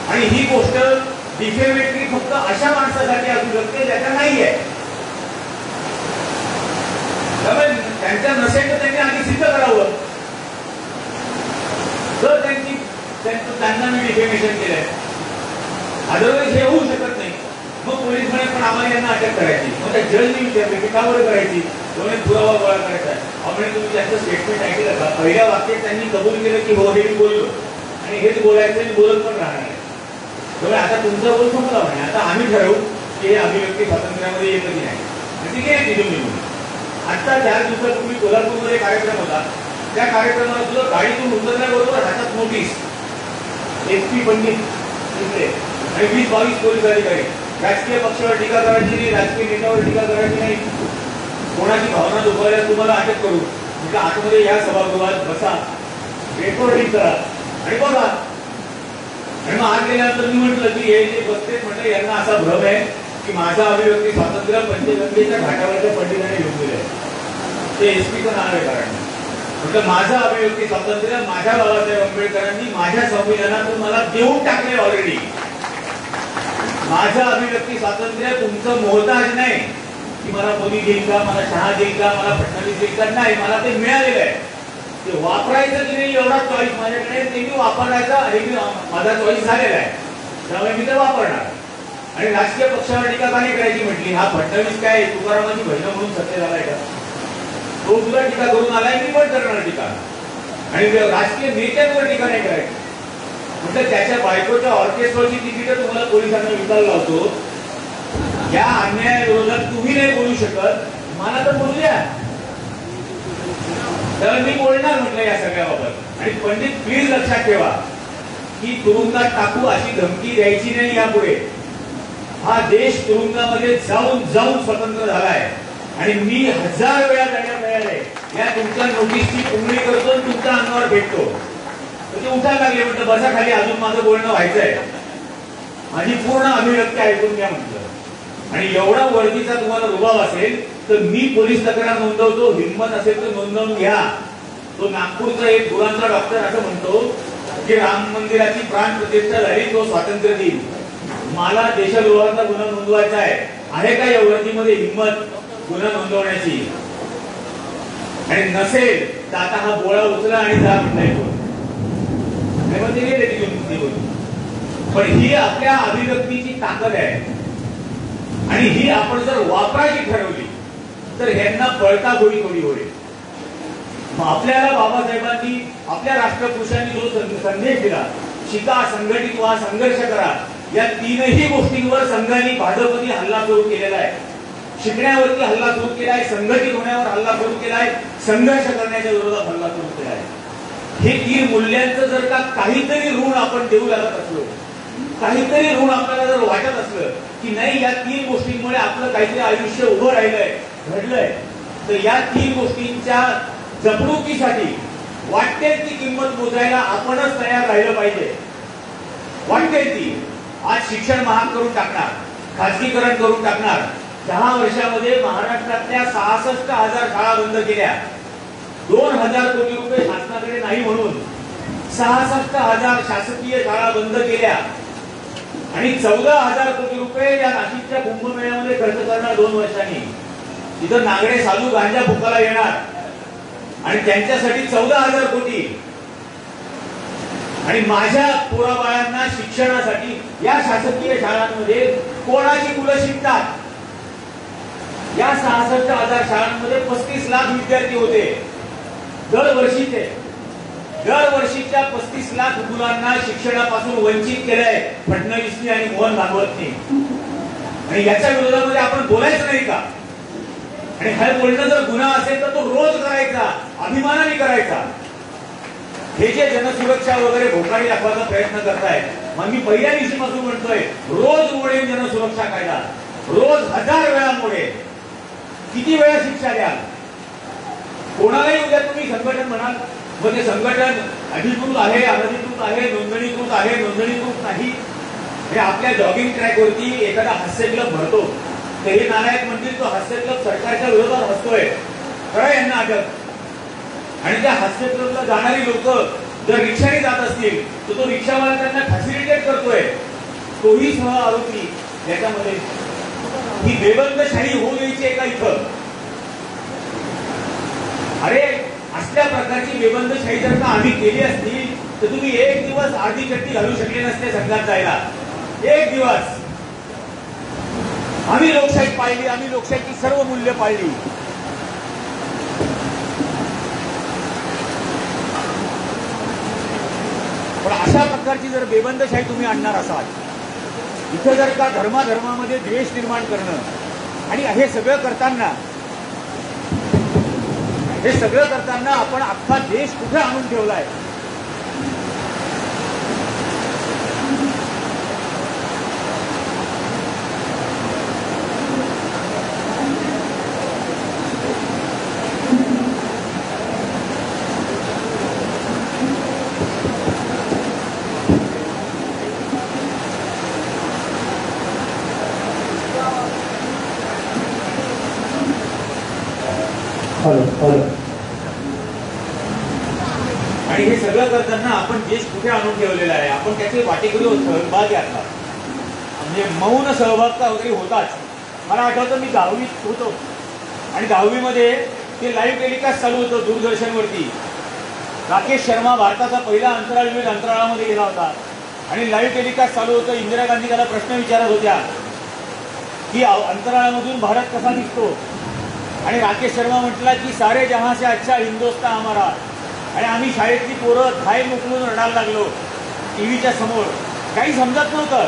आणि ही गोष्ट डिफेमेटरी फक्त अशा माणसासाठी असू शकते ज्याच्या नाही आहे. त्यामुळे त्यांच्या नसेल तर त्यांनी आधी सिद्ध करावं. तर त्यांना मी डिफेमेशन केलंय, अदरवाईज हे होऊ शकत नाही. मग पोलीस म्हणे पण आम्हाला यांना अटक करायची. मग त्या जजनी विचारले की का बरं करायची, दोन्ही पुरावा गोळा करायचा आहे. म्हणजे तुम्ही त्यांचं स्टेटमेंट ऐकलं का? पहिल्या वाक्यात त्यांनी कबूल केलं की हो हे मी बोललो आणि हेच बोलायचं आणि बोलत पण राहणार आहे. त्यामुळे आता तुमचा बोल संपला म्हणे, आता आम्ही ठरवू की हे अभिव्यक्ती स्वातंत्र्यामध्ये येतं की नाही. म्हणजे काय तिथून निघून. आता 4 दिवसापूर्वी कोल्हापूरमध्ये कार्यक्रम होता. त्या कार्यक्रमाला तुझं गाडीतून उतरल्याबरोबर हातात नोटीस, SP पंडित आणि 20-22 पोलीस अधिकारी. राजकीय पक्षावर टीका करायची नाही, राजकीय नेत्यावर टीका करायची नाही, कोणाची भावना दुखावल्यास तुम्हाला अटक करू. म्हणजे आतमध्ये या सभागृहात बसा, रेकॉर्डिंग करा आणि बघा. आणि मग आत गेल्यानंतर मी म्हटलं की हे जे बसतेच म्हटलं यांना असा भ्रम आहे की माझा अभिव्यक्ती स्वातंत्र्य पंचगंगेच्या घाटावरच्या पंडितांनी घेऊन दिलंय. ते SP नाव आहे. कारण म्हटलं माझं अभिव्यक्ती स्वातंत्र्य माझ्या बाबासाहेब आंबेडकरांनी माझ्या संविधानातून मला देऊन टाकले ऑलरेडी. माझं अभिव्यक्ती स्वातंत्र्य तुमचं मोहताज नाही की मला मोदी देईल का, मला शहा देईल का, मला फडणवीस देईल का, नाही, मला ते मिळालेलं आहे. ते वापरायचं की नाही एवढा चॉईस माझ्याकडे, ते मी वापरायचा आणि माझा चॉईस झालेला आहे, त्यामुळे मी ते वापरणार. आणि राजकीय पक्षावर टीका का नाही करायची म्हटली. हा फडणवीस काय तुकारामाची बहिण म्हणून सत्य झालाय का? तो तुला टीका करून आलाय, मी पण करणार टीका. आणि राजकीय नेत्यांवर टीका नाही करायची. म्हटलं त्याच्या बायकोच्या ऑर्केस्ट्राची तिकीट तुम्हाला पोलिसांना विकायला लावतो. या अन्यायाविरोधात तुम्ही नाही बोलू शकत, मला तर बोलू द्या. तर मी बोलणार म्हटलं या सगळ्याबाबत. आणि पंडित प्लीज लक्षात ठेवा की तुरुंगात टाकू अशी धमकी द्यायची नाही यापुढे. हा देश तुरुंगामध्ये जाऊन जाऊन स्वतंत्र झालाय आणि मी 1000 वेळा जायला तयार आहे. या तुमच्या नोटीसची पुंगळी करतो तुमच्या अंगावर भेटतो. ते उठायला लागले, म्हटलं बसा खाली, अजून माझं बोलणं व्हायचंय, माझी पूर्ण अभिव्यक्ती ऐकून घ्या म्हटलं. आणि एवढा वर्दीचा तुम्हाला रुबाब असेल तर मी पोलीस तक्रार नोंदवतो, हिंमत असेल तर नोंदवून घ्या. तो नागपूरचा एक धुरांचा डॉक्टर असं म्हणतो की राम मंदिराची प्राण प्रतिष्ठा झाली तो स्वातंत्र्य दिन, मला देशद्रोहाचा गुन्हा नोंदवायचा आहे का या वर्दीमध्ये हिंमत गुन्हा नोंदवण्याची? आणि नसेल तर आता हा बोळा उचला आणि जा म्हणता पण ही आपल्या अभिव्यक्तीची ताकद आहे आणि ही आपण जर वापरायची ठरवली तर ह्यांना पळता गोळी थोडी होईल. आपल्याला बाबासाहेबांनी आपल्या राष्ट्रपुरुषांनी जो संदेश दिला, शिका, संघटित व्हा, संघर्ष करा, या तीनही गोष्टींवर संघाने भाजपने हल्ला सुरू केलेला आहे. शिकण्यावरती हल्ला सुरू केला आहे, संघटित होण्यावर हल्ला सुरू केला आहे, संघर्ष करण्याच्या विरोधात हल्ला सुरू केला आहे. हे 3 मूल्यांचं जर का काहीतरी ऋण आपण देऊ लागत असलो, काहीतरी ऋण आपल्याला जर वाटत असलं की नाही या 3 गोष्टींमुळे आपलं काहीतरी आयुष्य उभं राहिलंय, घडलंय, तर या 3 गोष्टींच्या जपणुकीसाठी वाटेल ती किंमत मोजायला आपणच तयार राहिलं पाहिजे. वाटेल ती. आज शिक्षण महाग करून टाकणार, खाजगीकरण करून टाकणार. 10 वर्षामध्ये महाराष्ट्रातल्या 66,000 शाळा बंद केल्या. 2,000 कोटी रुपये शासनाकडे नाही म्हणून 66,000 शासकीय शाळा बंद केल्या आणि 14,000 कोटी रुपये या नाशिकच्या कुंभमेळ्यामध्ये खर्च करणार 2 वर्षांनी. तिथं नागडे साधू गांजा फुकाला येणार आणि त्यांच्यासाठी 14,000 कोटी. आणि माझ्या पोराबाळांना शिक्षणासाठी या शासकीय शाळांमध्ये कोणाची मुलं शिकतात? या 66,000 शाळांमध्ये 35 लाख विद्यार्थी होते दरवर्षीचे. दरवर्षीच्या 35 लाख मुलांना शिक्षणापासून वंचित केलंय फडणवीसनी आणि मोहन भागवतनी. आणि याच्या विरोधामध्ये आपण बोलायचं नाही का? आणि हे बोलणं जर गुन्हा असेल तर तो रोज करायचा, अभिमानाने करायचा. हे जे जनसुरक्षा वगैरे भोकाडी दाखवायचा प्रयत्न करताय, मग मी पहिल्या दिवशीपासून म्हणतोय रोज मोडेल जनसुरक्षा कायदा, रोज 1000 वेळा मोडेल. किती वेळा शिक्षा द्याल? कोणालाही उद्या तुम्ही संघटन म्हणाल, मग ते संघटन अधिकृत आहे, अनधिकृत आहे, नोंदणीकृत आहे, नोंदणीकृत नाही. हे आपल्या जॉगिंग ट्रॅकवरती एखादा हास्य क्लब भरतो, तर हे नालायक म्हणतील तो हास्य क्लब सरकारच्या विरोधात हसतोय, कळा यांना अटक. आणि त्या हास्य क्लबला जाणारी लोक जर रिक्षाने जात असतील तर तो रिक्षावाला त्यांना फॅसिलिटेट करतोय, तोही सह आरोपी याच्यामध्ये. ही बेबंदशाही होऊ द्यायची आहे का इथं? अरे असल्या प्रकारची बेबंदशाही जर का आम्ही केली असती तर तुम्ही एक दिवस आधी चट्टी घालू शकले नसते संघात जायला. एक दिवस. आम्ही लोकशाही पाळली, आम्ही लोकशाहीची सर्व मूल्य पाळली. पण अशा प्रकारची जर बेबंदशाही तुम्ही आणणार असाल, इथं जर का धर्माधर्मामध्ये द्वेष निर्माण करणं आणि हे सगळं करताना आपण अख्खा देश कुठे आणून ठेवलाय? आणि हे सगळं करताना आपण देश कुठे आणून ठेवलेला आहे? आपण त्याचे वाटेकरी सहभागी असतात, म्हणजे मौन सहभाग वगैरे होताच. मला आठवतं मी 10वीत होतो आणि 10वीमध्ये ते लाईव्ह टेलिकास्ट चालू होतं दूरदर्शनवरती. राकेश शर्मा भारताचा पहिला अंतराळवीर अंतराळामध्ये गेला होता आणि लाईव्ह टेलिकास्ट चालू होतं. इंदिरा गांधी त्याला प्रश्न विचारत होत्या की अंतराळामधून भारत कसा दिसतो, आणि राकेश शर्मा म्हटला की सारे जहां से अच्छा हिंदुस्तान हमारा. आणि आम्ही शाळेतली पोरं धाय मोकळून रडायला लागलो टीव्हीच्या समोर. काही समजत नव्हतं,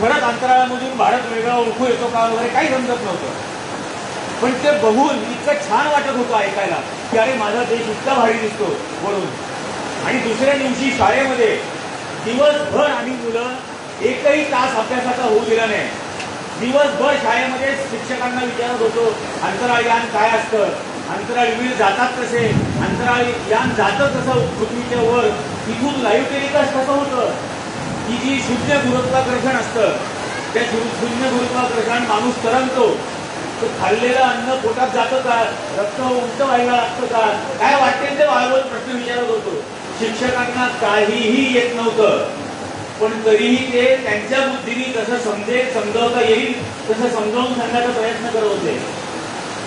खरंच अंतराळामधून भारत वेगळा ओळखू येतो का वगैरे काही समजत नव्हतं. पण ते बघून इतकं छान वाटत होतं ऐकायला की अरे माझा देश इतका भारी दिसतो वरून. आणि दुसऱ्या दिवशी शाळेमध्ये दिवसभर आम्ही मुलं एकही तास अभ्यासाचा होऊ दिला नाही. दिवसभर शाळेमध्ये शिक्षकांना विचारत होतो अंतराळ यान काय असतं, अंतराळवीर जातात कसे, अंतराळ यान जातं कसं पृथ्वीच्या वर, तिथून लाईव्ह टेलिकास्ट कसं होतं, की जी शून्य गुरुत्वाकर्षण असतं त्या शून्य गुरुत्वाकर्षण माणूस तरंगतो, तो खाल्लेलं अन्न पोटात जातं का, रक्त उंच व्हायला लागतं का, काय वाटेल ते वाळवत प्रश्न विचारत होतो. शिक्षकांना काहीही येत नव्हतं, पण तरीही ते त्यांच्या बुद्धीने कसं समजावता येईल तसं समजावून सांगण्याचा प्रयत्न करत होते.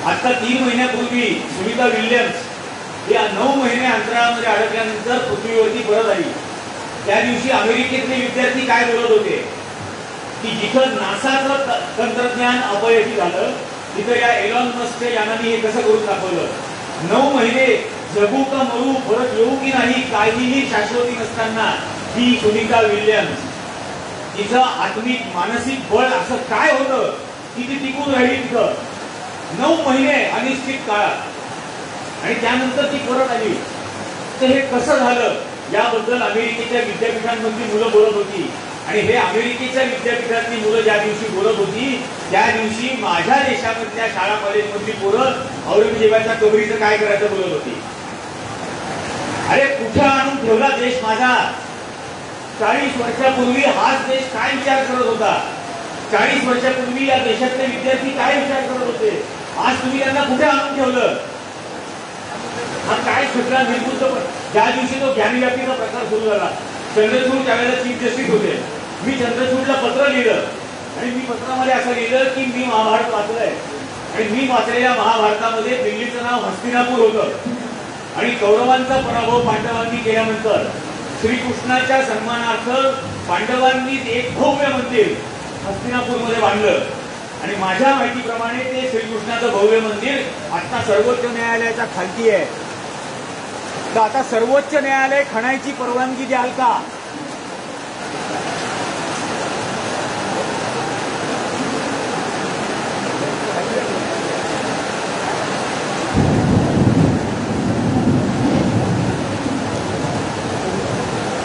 आता 3 महिन्यापूर्वी सुनीता विल्यम्स या 9 महिने अंतराळामध्ये अडकल्यानंतर पृथ्वीवरती परत आली. त्या दिवशी अमेरिकेतले विद्यार्थी काय बोलत होते की जिथं नासाचं तंत्रज्ञान अपयशी झालं तिथं या एलॉन मस्कच्या यानाने हे कसं करून दाखवलं. 9 महिने जगू का मरू, परत येऊ की नाही, काहीही शाश्वती नसताना ही सुनीता विल्यम्स तिचं आत्मिक मानसिक बळ असं काय होतं की ती टिकून राहिली तिथं 9 महिने अनिश्चित काळात आणि त्यानंतर ती परत आली. तर हे कसं झालं याबद्दल अमेरिकेच्या विद्यापीठांमधली मुलं बोलत होती. आणि हे अमेरिकेच्या विद्यापीठातली मुलं ज्या दिवशी बोलत होती त्या दिवशी माझ्या देशामधल्या शाळा कॉलेजमधली पोरं औरंगजेबाच्या कबरीचं काय करायचं बोलत होती. अरे कुठं आणून ठेवला देश माझा. 40 वर्षापूर्वी हाच देश काय विचार करत होता. 40 वर्षापूर्वी या देशातले विद्यार्थी काय विचार करत होते. आज तुम्ही त्यांना कुठे आणून ठेवलं. हा काय सगळा निर्बुद्ध. ज्या दिवशी तो ज्ञानव्यापीचा प्रकार सुरू झाला चंद्रचूड त्यावेळेला चीफ जस्टिस होते. मी चंद्रचूडला पत्र लिहिलं आणि मी पत्रामध्ये असं लिहिलं की मी महाभारत वाचलंय आणि मी वाचलेल्या महाभारतामध्ये दिल्लीचं नाव हस्तिनापूर होतं आणि कौरवांचा पराभव पांडवांनी केल्यानंतर श्रीकृष्णाच्या सन्मानार्थ पांडवांनी एक भव्य मंदिर हस्तिनापूरमध्ये बांधलं आणि माझ्या माहितीप्रमाणे ते श्रीकृष्णाचं भव्य मंदिर आता सर्वोच्च न्यायालयाच्या खालती आहे. तर आता सर्वोच्च न्यायालय खणायची परवानगी द्याल का.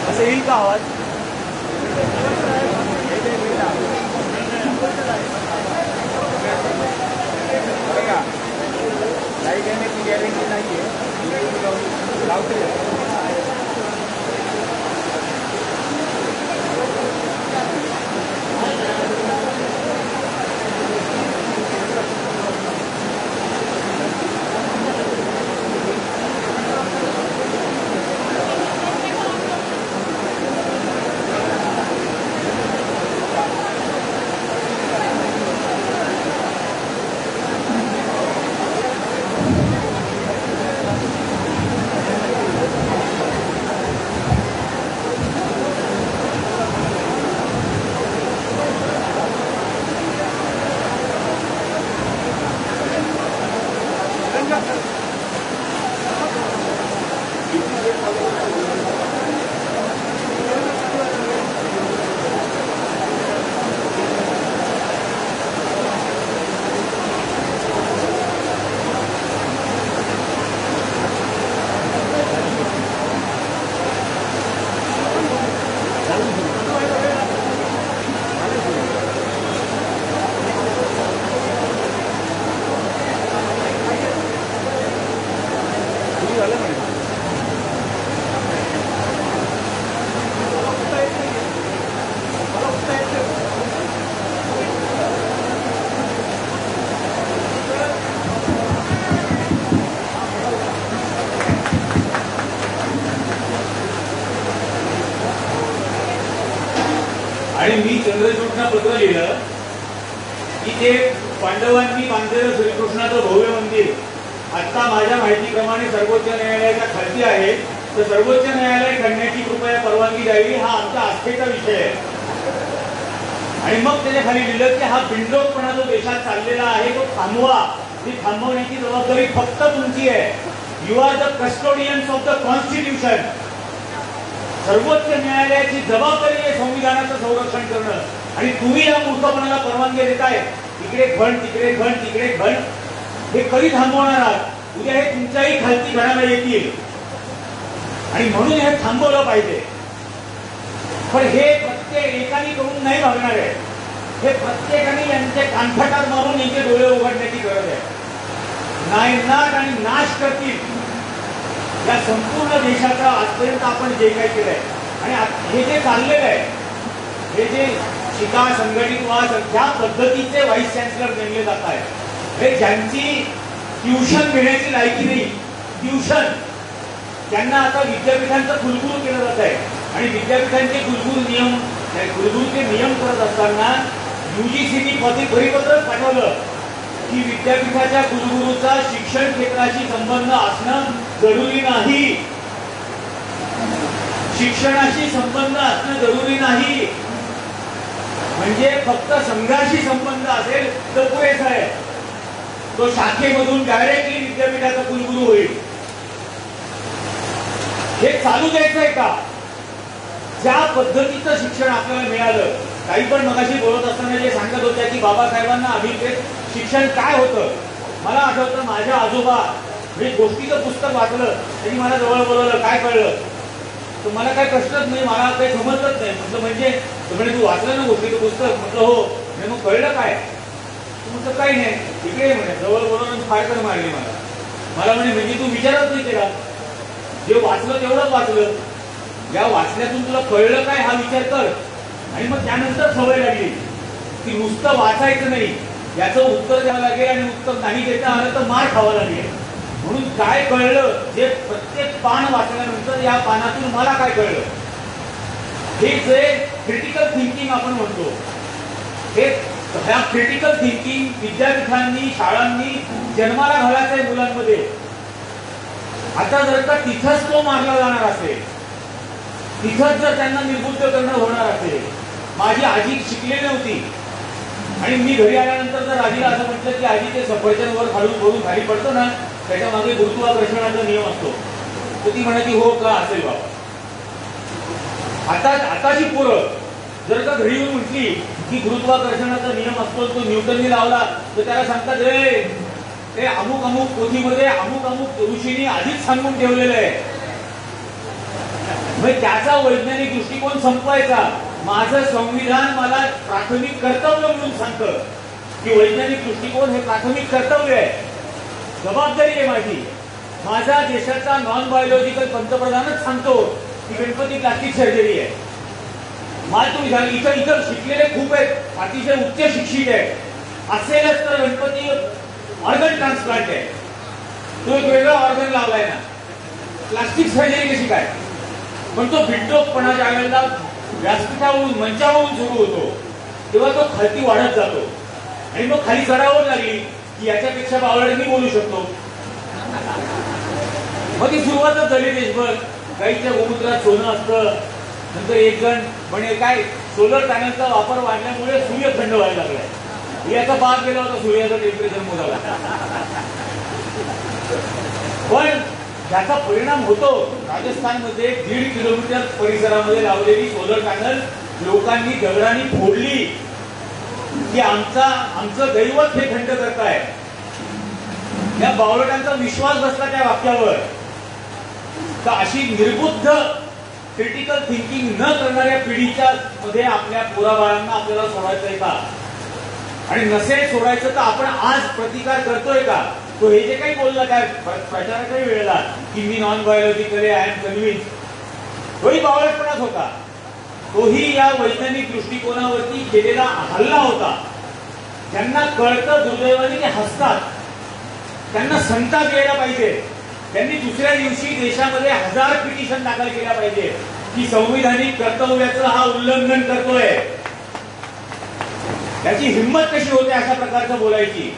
असं येईल का आवाज. लाईट येण्याची गॅरंटी नाहीये. आणि मी चंद्रचूडना पत्र लिहिलं की ते पांडवांनी बांधलेलं श्रीकृष्णाचं भव्य मंदिर आता माझ्या माहितीप्रमाणे सर्वोच्च न्यायालयाच्या खालती आहे. तर सर्वोच्च न्यायालय खणण्याची कृपया परवानगी द्यावी हा आमच्या आस्थेचा विषय आहे. आणि मग त्याच्या खाली लिहिलं की हा बिंडोकपणा जो देशात चाललेला आहे तो थांबवा. ती थांबवण्याची जबाबदारी फक्त तुमची आहे. You are the custodians of the constitution. सर्वोच्च न्यायालयाची जबाबदारी आहे संविधानाचं संरक्षण करणं आणि तुम्ही या मूर्खपणाला परवानगी देताय. इकडे घण तिकडे घण तिकडे घण. हे कधी थांबवणार आहात. उद्या हे तुमच्याही खालती घराला येतील. आणि म्हणून हे थांबवलं पाहिजे. पण हे प्रत्येक एकाने करून नाही भागणार आहे. हे प्रत्येकाने यांचे कानफटात मारून यांचे डोळे उघडण्याची गरज आहे. नायनाट आणि नाश करतील या संपूर्ण देशाचा आजपर्यंत आपण जे काही केलंय आणि हे जे चाललेलं आहे, हे जे शिका संघटित व्हा ज्या पद्धतीचे व्हाईस चान्सलर नेमले जात आहेत, हे ज्यांची ट्युशन घेण्याची लायकी नाही, ट्युशन त्यांना आता विद्यापीठांचं कुलगुरू केलं जात आहे. आणि विद्यापीठांचे कुलगुरूचे नियम करत असताना युजीसीनी परिपत्रक पाठवलं की विद्यापीठाच्या कुलगुरूचा शिक्षण क्षेत्राशी संबंध असणं जरुरी नाही, शिक्षणाशी संबंध असणं जरुरी नाही. म्हणजे फक्त संघाशी संबंध असेल तर पुरेसा आहे. तो शाखेमधून डायरेक्टली विद्यापीठाचा कुलगुरू होईल. हे चालू द्यायचंय का? ज्या पद्धतीचं शिक्षण आपल्याला मिळालं, काही पण मगाशी बोलत असताना जे सांगत होत्या की बाबासाहेबांना अभिप्रेत शिक्षण काय होतं, मला आठवतं माझ्या आजोबा हे गोष्टीचं पुस्तक वाचलं, त्यांनी मला जवळ बोलवलं, काय कळलं? तर मला काय प्रश्नच नाही, मला काही समजलंच नाही. म्हटलं म्हणजे म्हणजे तू वाचलं ना गोष्टीचं पुस्तक? म्हटलं हो. मग कळलं काय? म्हटलं काही नाही, इकडे म्हणे जवळ बोलवून फायकर मारली मला म्हणजे तू विचारच नाही केला, जे वाचलं तेवढंच वाचलं, या वाचण्यातून तुला कळलं काय हा विचार कर. आणि मग त्यानंतर सवय लागली की नुसतं वाचायचं नाही, याचं उत्तर द्यावं लागेल आणि उत्तर नाही देता आलं तर मार खावा लागेल. म्हणून काय कळलं, जे प्रत्येक पान वाचल्यानंतर या पानातून मला काय कळलं, हे जे क्रिटिकल थिंकिंग आपण म्हणतो, हे ह्या क्रिटिकल थिंकिंग विद्यापीठांनी शाळांनी जन्माला घालायचं आहे मुलांमध्ये. आता जर का तिथंच तो मारला जाणार असेल, तिथंच जर त्यांना निर्बुद्ध करणं होणार असेल. माझी आजी शिकलेली नव्हती आणि मी घरी आल्यानंतर जर आजीला असं म्हटलं की आजी ते सफरचंद वर खालून भरून खाली पडतो ना, त्याच्या मागे गुरुत्वाकर्षणाचा नियम असतो, तर ती म्हणायची हो का असेल बाबा. आताची पोरं जर का घरी येऊन म्हटली की गुरुत्वाकर्षणाचा नियम असतो, तो न्यूटनने लावला, तर त्याला सांगतात ते अमुक अमुक पोथीमध्ये अमुक अमुक ऋषींनी आधीच सांगून ठेवलेलं आहे. त्याचा वैज्ञानिक दृष्टिकोन संपवायचा. माझं संविधान मला प्राथमिक कर्तव्य म्हणून सांगतं की वैज्ञानिक दृष्टिकोन हे प्राथमिक कर्तव्य आहे, जबाबदारी आहे माझी. माझा देशाचा नॉन बायोलॉजिकल पंतप्रधानच सांगतो की गणपती प्लास्टिक सर्जरी आहे. मला तुम्ही इतर शिकलेले खूप आहेत, अतिशय उच्च शिक्षित आहेत, असेलच तर गणपती ऑर्गन ट्रान्सप्लांट आहे, तो एक वेगळा ऑर्गन लावलाय ना, प्लास्टिक सर्जरी कशी काय? पण तो बिल्डोकपणा ज्या वेळेला व्यासपीठावरून मंचावरून सुरू होतो तेव्हा तो खालती वाढत जातो आणि मग खाली चढावर लागली की याच्यापेक्षा बावळट मी बोलू शकतो. मग ती सुरुवातच झाली देशभर. गाईच्या गोमूत्रात सोनं असतं. नंतर एक जण म्हणे काय सोलर पॅनलचा वापर वाढल्यामुळे सूर्य थंड व्हायला लागलाय. याचा भाग गेला होता सूर्याचं टेम्परेचर मोजायला. पण त्याचा परिणाम होतो. राजस्थानमध्ये 1.5 किलोमीटर परिसरामध्ये लावलेली सोलर पॅनल लोकांनी दगडांनी फोडली की आमचं दैवत हे थंड करताय. या बावळटांचा विश्वास बसला त्या वाक्यावर. तर अशी निर्बुद्ध क्रिटिकल थिंकिंग न करणाऱ्या पिढीच्या मध्ये आपल्या पोराबाळांना आपल्याला सोडायचंय का? आणि नसेल सोडायचं तर आपण आज प्रतिकार करतोय का? तो हे जे काही बोलला काय प्रचाराच्याही वेळेला की मी non biological I am convince, तोही बावळटपणाच होता. तोही या वैज्ञानिक दृष्टिकोनावरती केलेला हल्ला होता. ज्यांना कळतं दुर्दैवाने ते हसतात. त्यांना संताप यायला पाहिजे. त्यांनी दुसऱ्या दिवशी देशामध्ये 1000 पिटिशन दाखल केल्या पाहिजे की संविधानिक कर्तव्याचं हा उल्लंघन करतोय. त्याची हिंमत कशी होते अशा प्रकारचं बोलायची.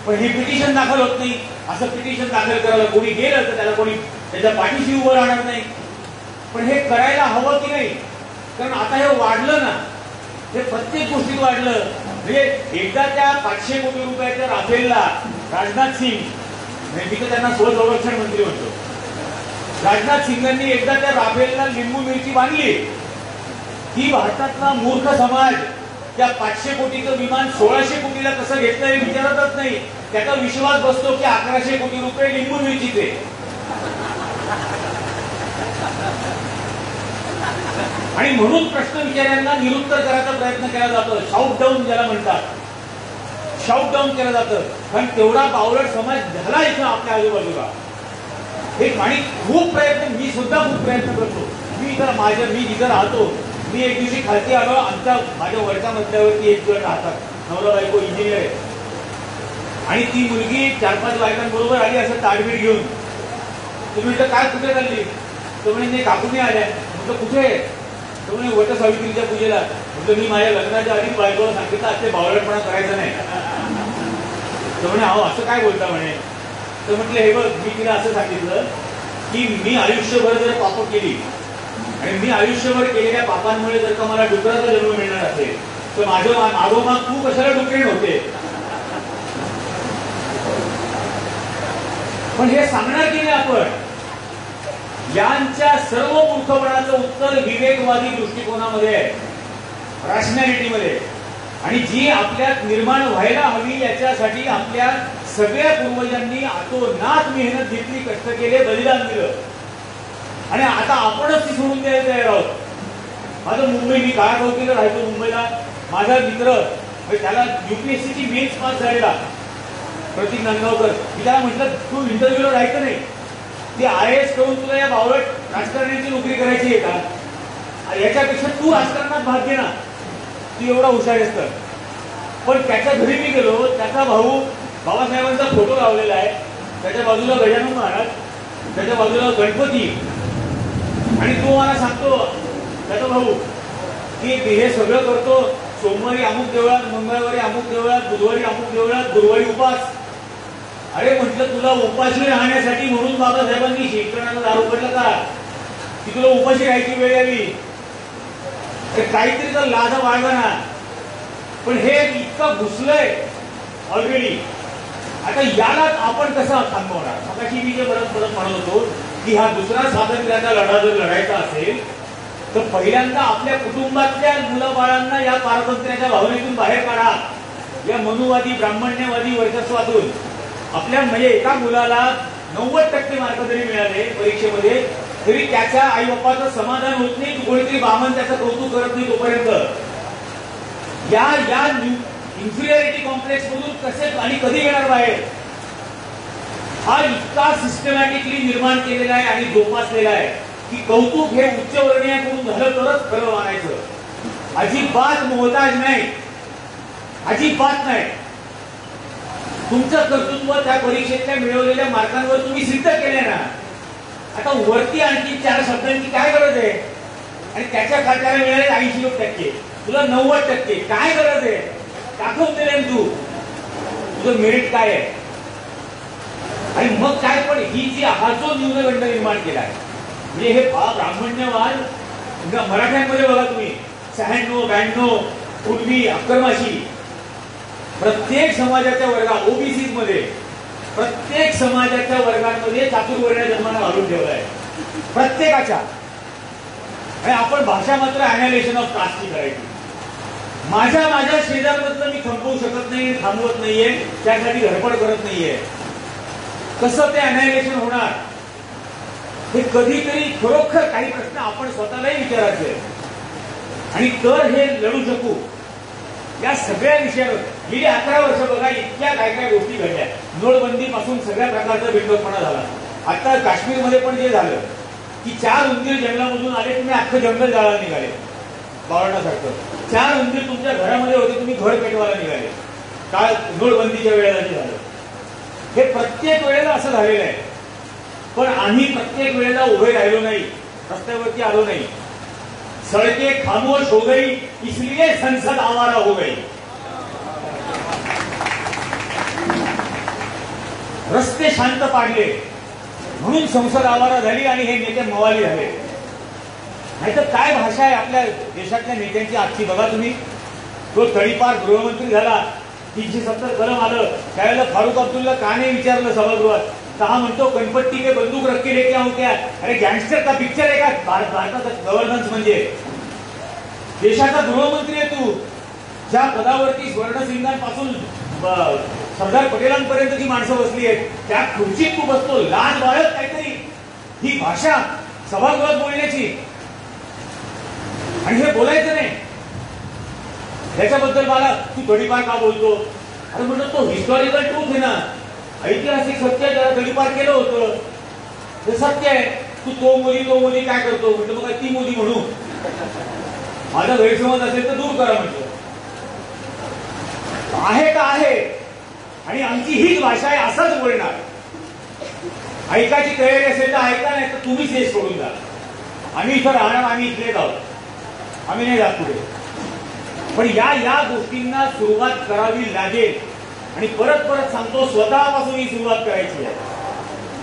पण हे पिटिशन दाखल होत नाही. असं पिटिशन दाखल करायला कोणी गेलं तर त्याला कोणी त्याच्या पाठीशी उभं राहणार नाही. पण हे करायला हवं की नाही? कारण आता हे वाढलं ना, हे प्रत्येक गोष्टीत वाढलं. म्हणजे एकदा त्या 500 कोटी रुपयाच्या राफेलला राजनाथ सिंग, मी तर त्यांना स्वसंरक्षण मंत्री म्हणतो, राजनाथ सिंगांनी एकदा त्या राफेलला लिंबू मिरची बांधली की भारतातला मूर्ख समाज त्या 500 कोटीचं विमान 1600 कोटीला कसं घेतलं हे विचारतच नाही. त्याचा विश्वास बसतो की 1100 कोटी रुपये लिंबू मिरचीचे. आणि म्हणून प्रश्न विचारांना निरुत्तर करायचा प्रयत्न केला जातो. शाउट डाऊन ज्याला म्हणतात, शाउट डाऊन केलं जातं. कारण तेवढा बावळट समाज झाला इथं आपल्या आजूबाजूला. आणि खूप प्रयत्न, मी सुद्धा खूप प्रयत्न करतो. मी जिथं राहतो, मी एक दिवशी खालती आलो. माझ्या वरच्या मजल्यावरती एक जण राहतात, नवरा बायको इंजिनियर आहे. आणि ती मुलगी 4-5 बायकांबरोबर आली असं ताडबीड घेऊन. तुम्ही म्हटलं काय कुठे चालली? तो म्हणे काकूने आल्या. म्हटलं कुठे? तो म्हणे वट सावित्रीच्या पूजेला. म्हटलं मी माझ्या लग्नाच्या आधीच बायकोला सांगितलं आज ते बावळटपणा करायचं नाही. तो म्हणे अहो असं काय बोलता म्हणे. तर म्हटलं हे बघ, मी तिला असं सांगितलं की मी आयुष्यभर जर पाप केली आणि मी आयुष्यभर केलेल्या पापांमुळे जर का मला डुकराचा जन्म मिळणार असेल तर माझं मागोमाग तू कशाला डुकरीण होते. पण हे सांगणार की नाही आपण? यांच्या सर्व मूर्खपणाचं उत्तर विवेकवादी दृष्टिकोनामध्ये आहे, रॅशनॅलिटीमध्ये. आणि जी आपल्यात निर्माण व्हायला हवी याच्यासाठी आपल्या सगळ्या पूर्वजांनी आतोनात मेहनत घेतली, कष्ट केले, बलिदान दिलं. आणि आता आपणच ती सोडून द्यायला तयार आहोत. माझं मुंबई, मी काळाभोवतीला राहायचो मुंबईला. माझा मित्र त्याला UPSCची मेन्स पास झालेला प्रतीक नांदगावकर. मी त्याला म्हटलं तू इंटरव्ह्यूला राहायचं नाही, ती IAS करून तुला या बावळट राजकारण्याची नोकरी करायची आहे का? याच्यापेक्षा तू राजकारणात भाग घे ना, तू एवढा हुशार आहेस तर. पण त्याच्या घरी मी गेलो, त्याचा भाऊ बाबासाहेबांचा फोटो लावलेला आहे, त्याच्या बाजूला गजानन महाराज, त्याच्या बाजूला गणपती. आणि तो मला सांगतो त्याचा भाऊ की हे सगळं करतो, सोमवारी अमुक देवळात, मंगळवारी अमुक देवळात, बुधवारी अमुक देवळात, गुरुवारी उपास. अरे म्हटलं तुला उपाशी राहण्यासाठी म्हणून बाबासाहेबांनी शिक्षणाला दार उघडलं का की तुला उपाशी राहायची वेळ यावी? काहीतरी तर लाजा बाळगा ना. पण हे इतकं घुसलंय ऑलरेडी. आता यालाच आपण कसं थांबवणार? मगाशी मी जे परत म्हणत होतो की हा दुसरा स्वातंत्र्याचा लढा जर लढायचा असेल तर पहिल्यांदा आपल्या कुटुंबातल्या मुलाबाळांना या पारतंत्र्याच्या भावनेतून बाहेर काढा. या मनुवादी ब्राह्मण्यवादी वर्चस्वातून. आपल्या म्हणजे एका मुलाला 90% मार्क जरी मिळाले परीक्षेमध्ये तरी त्याच्या आई बाप्पाचं समाधान होत नाही, कोणीतरी बामन त्याचं कौतुक करत नाही तोपर्यंत. या इन्फिरियरिटी कॉम्प्लेक्स मधून कसे आणि कधी येणार बाहेर? हा इतका सिस्टमॅटिकली निर्माण केलेला आहे आणि जोपासलेला आहे की कौतुक हे उच्चवर्णीयाकडून झालं तरच खरं मानायचं. अजिबात मोहताज नाही, अजिबात नाही. तुमचं कर्तृत्व त्या परीक्षेतल्या मिळवलेल्या मार्कांवर तुम्ही सिद्ध केले ना. आता वरती आणखी 4 शब्दांची काय गरज आहे? आणि त्याच्या खात्याला मिळाले 80%, तुला 90%. काय गरज आहे? दाखवून दिले तू तुझं मेरिट काय आहे. आणि मग काय? पण ही जी हा जो न्यूनगंड निर्माण केलाय म्हणजे हे ब्राह्मण्यवाद मराठ्यांमध्ये बघा तुम्ही 96, 92 पूर्वी अक्करमाशी प्रत्येक समाजाच्या वर्गात, ओबीसी मध्ये प्रत्येक समाजाच्या वर्गांमध्ये चातुर्वर्ण्य जन्माला घालून ठेवलाय प्रत्येकाच्या. आणि आपण भाषा मात्र अॅनालिशन ऑफ कास्टची करायची. माझ्या शेजारमधलं मी थांबवू शकत नाही, थांबवत नाहीये, त्यासाठी धडपड करत नाहीये. कसं ते अॅनालिशन होणार? हे कधीतरी खरोखर काही प्रश्न आपण स्वतःलाही विचारायचे आणि तर हे लढू शकू. या सगळ्या विषयावर गेली 11 वर्ष बघा इतक्या काय गोष्टी घडल्या. नोटबंदी पासून सगळ्या प्रकारचा बिनडोकपणा झाला. आता काश्मीरमध्ये पण जे झालं की 4 उंदीर जंगलामधून आले, तुम्ही अख्खं जंगल जाळायला निघाले बावळण्यासारखं. 4 उंदीर तुमच्या घरामध्ये होते, तुम्ही घर पेटवायला निघाले. काल नोटबंदीच्या वेळेला जे झालं हे प्रत्येक वेळेला असं झालेलं आहे. पण आम्ही प्रत्येक वेळेला उभे राहिलो नाही, रस्त्यावरती आलो नाही. सड़कें खामोश हो गई इसलिए संसद आवारा हो गई. रस्ते शांत पाडले म्हणून संसद आवारा झाली आणि हे नेते मवाली झाले. नाहीतर काय भाषा आहे आपल्या देशातल्या नेत्यांची आजची बघा तुम्ही. तो तडीपार गृहमंत्री झाला, 370 कलम आलं, त्यावेळेला फारुख अब्दुल्ला का नाही विचारलं सभागृहात? कहा म्हणतो गणपती के बंदूक रख के लेके आऊं क्या? अरे गँगस्टर का पिक्चर आहे का? भारताचा गव्हर्नन्स म्हणजे देशाचा गृहमंत्री आहे तू. ज्या पदावरती स्वर्णसिंगांपासून सरदार पटेलांपर्यंत जी माणसं बसली आहेत त्या खुर्चीत तू बसतो, लाज बाळत काहीतरी. ही भाषा सभागृहात बोलण्याची, आणि हे बोलायचं नाही. त्याच्याबद्दल मला तू थोडीफार का बोलतो? अरे म्हटलं तो हिस्टॉरिकल ट्रूथ आहे ना, ऐतिहासिक सत्य त्याला थोडीफार केलं होतं, हे सत्य आहे. तू तो मोदी काय करतो म्हटलं, मग ती मोदी म्हणू, माझा गैरसमज असेल तर दूर करा म्हटलं. आहे का आहे, आणि आमची हीच भाषा आहे असंच बोलणार. ऐकायची तयारी असेल तर ऐका, नाही तर तुम्हीच हे सोडून जा. आम्ही इथं राहणार, आम्ही इथलेच आहोत, आम्ही नाही जात पुढे. पण या गोष्टींना सुरुवात करावी लागेल. आणि परत परत सांगतो, स्वतःपासून ही सुरुवात करायची आहे.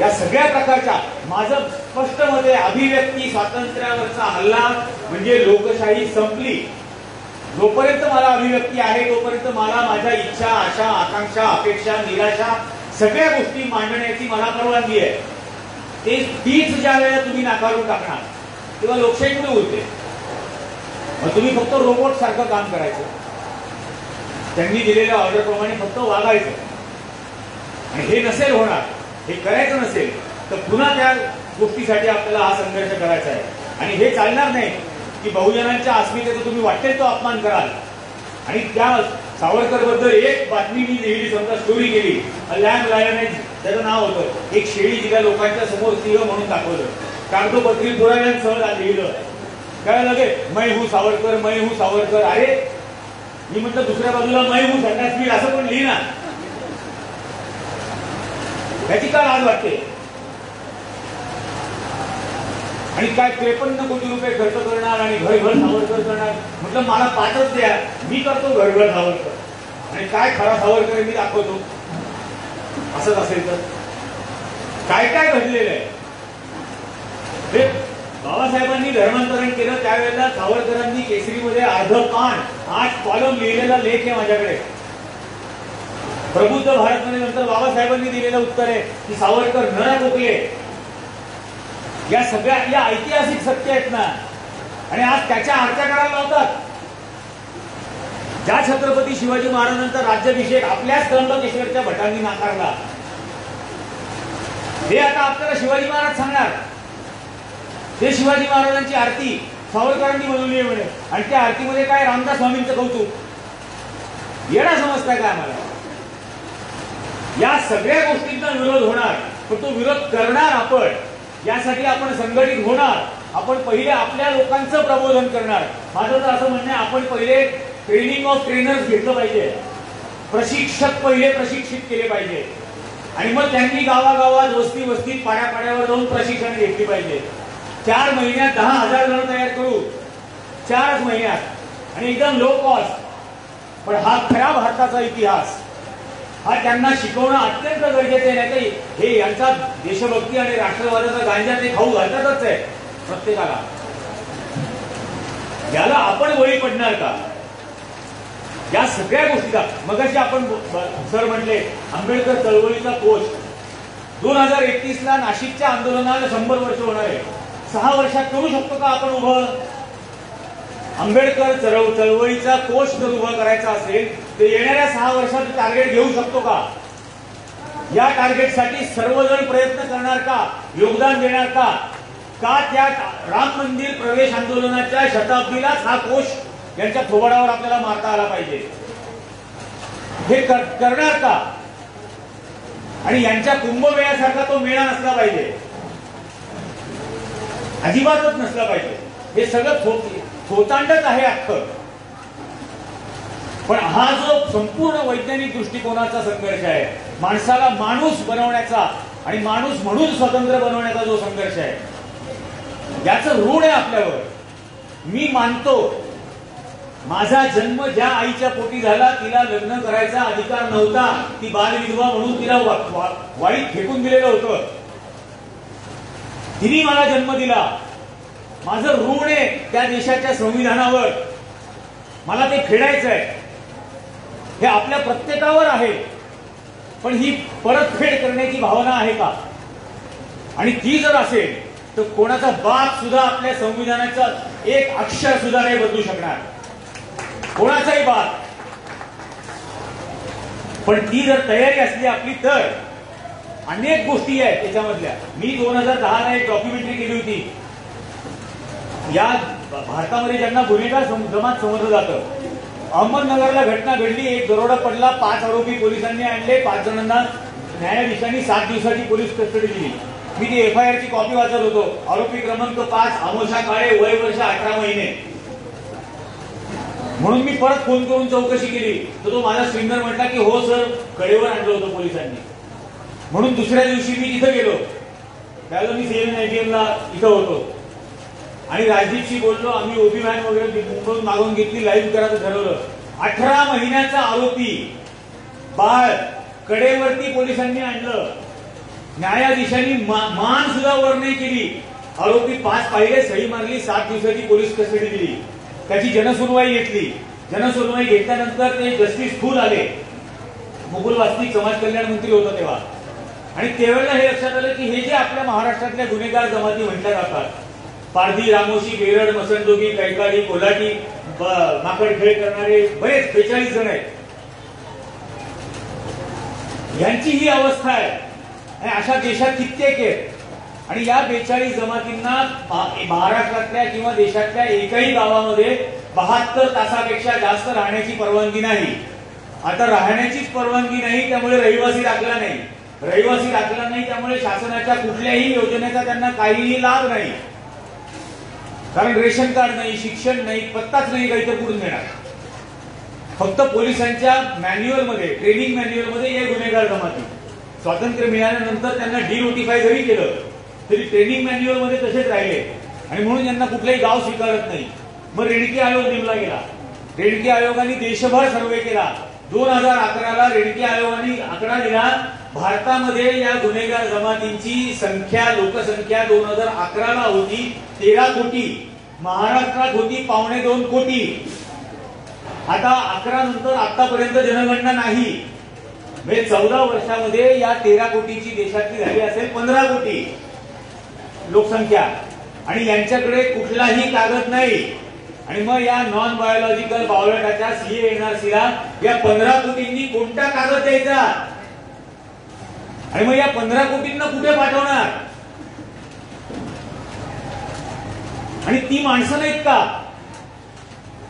या सगळ्या प्रकारच्या, माझं स्पष्ट मत आहे, अभिव्यक्ती स्वातंत्र्यावरचा हल्ला म्हणजे लोकशाही संपली. जोपर्यंत मला अभिव्यक्ती आहे तोपर्यंत मला माझ्या इच्छा, आशा, आकांक्षा, अपेक्षा, निराशा सगळ्या गोष्टी मांडण्याची मला परवानगी आहे. तीच ज्या वेळेला तुम्ही नाकारून टाकणार तेव्हा लोकशाही कुठे उरते? मग तुम्ही फक्त रोबोट सारखं काम करायचं, त्यांनी दिलेल्या ऑर्डरप्रमाणे फक्त वागायचं. आणि हे नसेल होणार, हे करायचं नसेल तर पुन्हा त्या गोष्टीसाठी आपल्याला हा संघर्ष करायचा आहे. आणि हे चालणार नाही की बहुजनांच्या अस्मितेचा तुम्ही वाटेल तो अपमान कराल. आणि त्या सावरकर बद्दल एक बातमी मी लिहिली, समजा स्टोरी केली, लॅम्ब लायनेज त्याचं नाव होतं. एक शेळी जिला लोकांच्या समोर सिंह म्हणून दाखवलं, कागदोपत्री पुराव्यांसह लिहिलं. काय लगे मै हूं सावरकर, मै हूं सावरकर. अरे मी म्हटलं दुसऱ्या बाजूला मै हूं संन्यासवीर असं पण लिहिना. त्याची काय लाज वाटते? आणि काय 53 कोटी रुपये खर्च करणार आणि घरघर सावरकर करणार. म्हटलं मला 5च द्या, मी करतो घरघर सावरकर. आणि काय खरा सावरकर मी दाखवतो. असंच असेल तर काय काय घडलेलं आहे? बाबासाहेबांनी धर्मांतरण केलं त्यावेळेला सावरकरांनी केसरीमध्ये अर्ध पान 8 कॉलम लिहिलेला लेख आहे माझ्याकडे. प्रबुद्ध भारतमध्ये नंतर बाबासाहेबांनी दिलेलं उत्तर आहे की सावरकर न गोखले. या सगळ्या या ऐतिहासिक सत्य आहेत ना, आणि आज त्याच्या आरत्या करायला लावतात. ज्या छत्रपती शिवाजी महाराजांचा राज्याभिषेक आपल्याच त्र्यंबकेश्वरच्या भटांनी नाकारला, हे आता आपल्याला शिवाजी महाराज सांगणार. ते शिवाजी महाराजांची आरती सावरकरांनी बनवली आहे म्हणे, आणि त्या आरतीमध्ये काय रामदास स्वामींचं कौतुक. येणा समजताय काय आम्हाला? या सगळ्या गोष्टींचा विरोध होणार, पण तो विरोध करणार आपण. यासाठी आपण संघटित होणार. आपण पहिले आपल्या लोकांचं प्रबोधन करणार. माझं तर असं म्हणणं आहे, आपण पहिले ट्रेनिंग ऑफ ट्रेनर्स घेतलं पाहिजे. प्रशिक्षक पहिले प्रशिक्षित केले पाहिजे, आणि मग त्यांनी गावागावात, वस्ती वस्तीत, पाड्यापाड्यावर जाऊन प्रशिक्षण घेतली पाहिजे. 4 महिन्यात 10,000 जण तयार करू, 4च महिन्यात, आणि एकदम लो कॉस्ट. पण हा खऱ्या भारताचा इतिहास हा त्यांना शिकवणं अत्यंत गरजेचं आहे. नाही हे यांचा देशभक्ती आणि राष्ट्रवादाचा गांजा ते खाऊ घालतातच आहे प्रत्येकाला. याला आपण बळी पडणार का? या सगळ्या गोष्टीचा मगाशी आपण सर म्हटले, आंबेडकर चळवळीचा कोश 2031ला नाशिकच्या आंदोलनाला 100 वर्ष होणार आहे. 6 वर्षात करू शकतो का आपण उभं? आंबेडकर चळवळीचा कोश जर उभा करायचा असेल तर येणाऱ्या 6 वर्षात टार्गेट घेऊ शकतो का? या टार्गेटसाठी सर्वजण प्रयत्न करणार का? योगदान देणार का? त्या राम मंदिर प्रवेश आंदोलनाच्या शताब्दीलाच हा कोश यांच्या थोबाडावर आपल्याला मारता आला पाहिजे. हे करणार का? आणि यांच्या कुंभमेळ्यासारखा तो मेळा नसला पाहिजे, अजिबातच नसला पाहिजे. हे सगळं थोतांडच आहे अख्खं. पण हा जो संपूर्ण वैज्ञानिक दृष्टिकोनाचा संघर्ष आहे, माणसाला माणूस बनवण्याचा आणि माणूस म्हणून स्वतंत्र बनवण्याचा जो संघर्ष आहे, याचं ऋण आहे आपल्यावर. मी मानतो, माझा जन्म ज्या आईच्या पोटी झाला तिला लग्न करायचा अधिकार नव्हता. ती बालविधवा म्हणून तिला वाईट फेकून दिलेलं होतं. तिने मला जन्म दिला. माझं ऋण आहे त्या देशाच्या संविधानावर. मला ते फेडायचं आहे. हे आपल्या प्रत्येकावर आहे. पण ही परतफेड करण्याची भावना आहे का? आणि ती जर असेल तर कोणाचा बाप सुद्धा आपल्या संविधानाचा एक अक्षर सुद्धा नाही बदलू शकणार, कोणाचाही बाप. पण ती जर तयारी असली आपली तर अनेक गोष्टी आहेत त्याच्यामधल्या. मी 2010ला एक डॉक्युमेंटरी केली होती, या भारतामध्ये ज्यांना गुन्हेगार जमात समजलं जातं, अहमदनगरला घटना घडली, एक दरोडा पडला, 5 आरोपी पोलिसांनी आणले, 5 जणांना न्यायाधीशांनी 7 दिवसाची पोलीस कस्टडी दिली. मी ती FIR ची कॉपी वाचत होतो. आरोपी क्रमांक 5 आमोशा काळे, वय वर्ष 18 महिने. म्हणून मी परत फोन करून चौकशी केली तर तो माझा स्ट्रिंगर म्हटला की हो सर, कडेवर आणलं होतं पोलिसांनी. म्हणून दुसऱ्या दिवशी मी तिथं गेलो. त्यावेळेला मी CNN ला इथं होतो आणि राजदीपशी बोललो. आम्ही ओबी व्हॅन वगैरे मुंबईहून मागवून घेतली, लाईव्ह करायचं ठरवलं. 18 महिन्याचा आरोपी बाळ कडेवरती पोलिसांनी आणलं. न्यायाधीशांनी मान सुद्धा वर नाही केली. आरोपी 5 पाहिले, सही मारली, 7 दिवसाची पोलीस कस्टडी दिली. त्याची जनसुनवाई घेतली. जनसुनवाई घेतल्यानंतर ते जस्टिस फुल आले. मुकुल वासनिक समाज कल्याण मंत्री होता तेव्हा. आणि त्यावेळेला हे लक्षात आलं की हे जे आपल्या महाराष्ट्रातल्या गुन्हेगार जमाती म्हटल्या जातात, पारधी, रामोशी, बेरड, मसणजोगी, कैकाडी, कोल्हाटी, माकड खेळ करणारे बरेच 42 जण आहेत. यांची ही अवस्था आहे. आणि अशा देशात कित्येक आहेत. आणि या 42 जमातींना महाराष्ट्रातल्या किंवा देशातल्या एकही गावामध्ये 72 तासापेक्षा जास्त राहण्याची परवानगी नाही. आता राहण्याचीच परवानगी नाही, त्यामुळे रहिवासी राखला नाही. रहिवासी राखला नाही त्यामुळे शासनाच्या कुठल्याही योजनेचा त्यांना काहीही लाभ नाही. कारण रेशन कार्ड नाही, शिक्षण नाही, पत्ताच नाही, काही तर कुठून देणार. फक्त पोलिसांच्या मॅन्युअलमध्ये, ट्रेनिंग मॅन्युअलमध्ये हे गुन्हेगार जमाती स्वातंत्र्य मिळाल्यानंतर त्यांना डिनोटिफाय जरी केलं तरी ट्रेनिंग मॅन्युअलमध्ये तसेच राहिले. आणि म्हणून यांना कुठलंही गाव स्वीकारत नाही. मग रेणकी आयोग नेमला गेला. रेणकी आयोगाने देशभर सर्वे केला. 2011ला रेणकी आयोगाने आकडा दिला, भारतामध्ये या गुन्हेगार जमातींची संख्या, लोकसंख्या 2011ला होती 13 कोटी. महाराष्ट्रात होती 2.25 कोटी. आता 11 नंतर आतापर्यंत जनगणना नाही. म्हणजे 14 वर्षामध्ये या 13 कोटीची देशातली झाली असेल 15 कोटी लोकसंख्या. आणि यांच्याकडे कुठलाही कागद नाही. आणि मग या नॉन बायोलॉजिकल बायोडेटाच्या CA NRCला या 15 कोटींनी कोणता कागद द्यायचा? आणि मग या 15 कोटींना कुठे पाठवणार? आणि ती माणसं नाहीत का?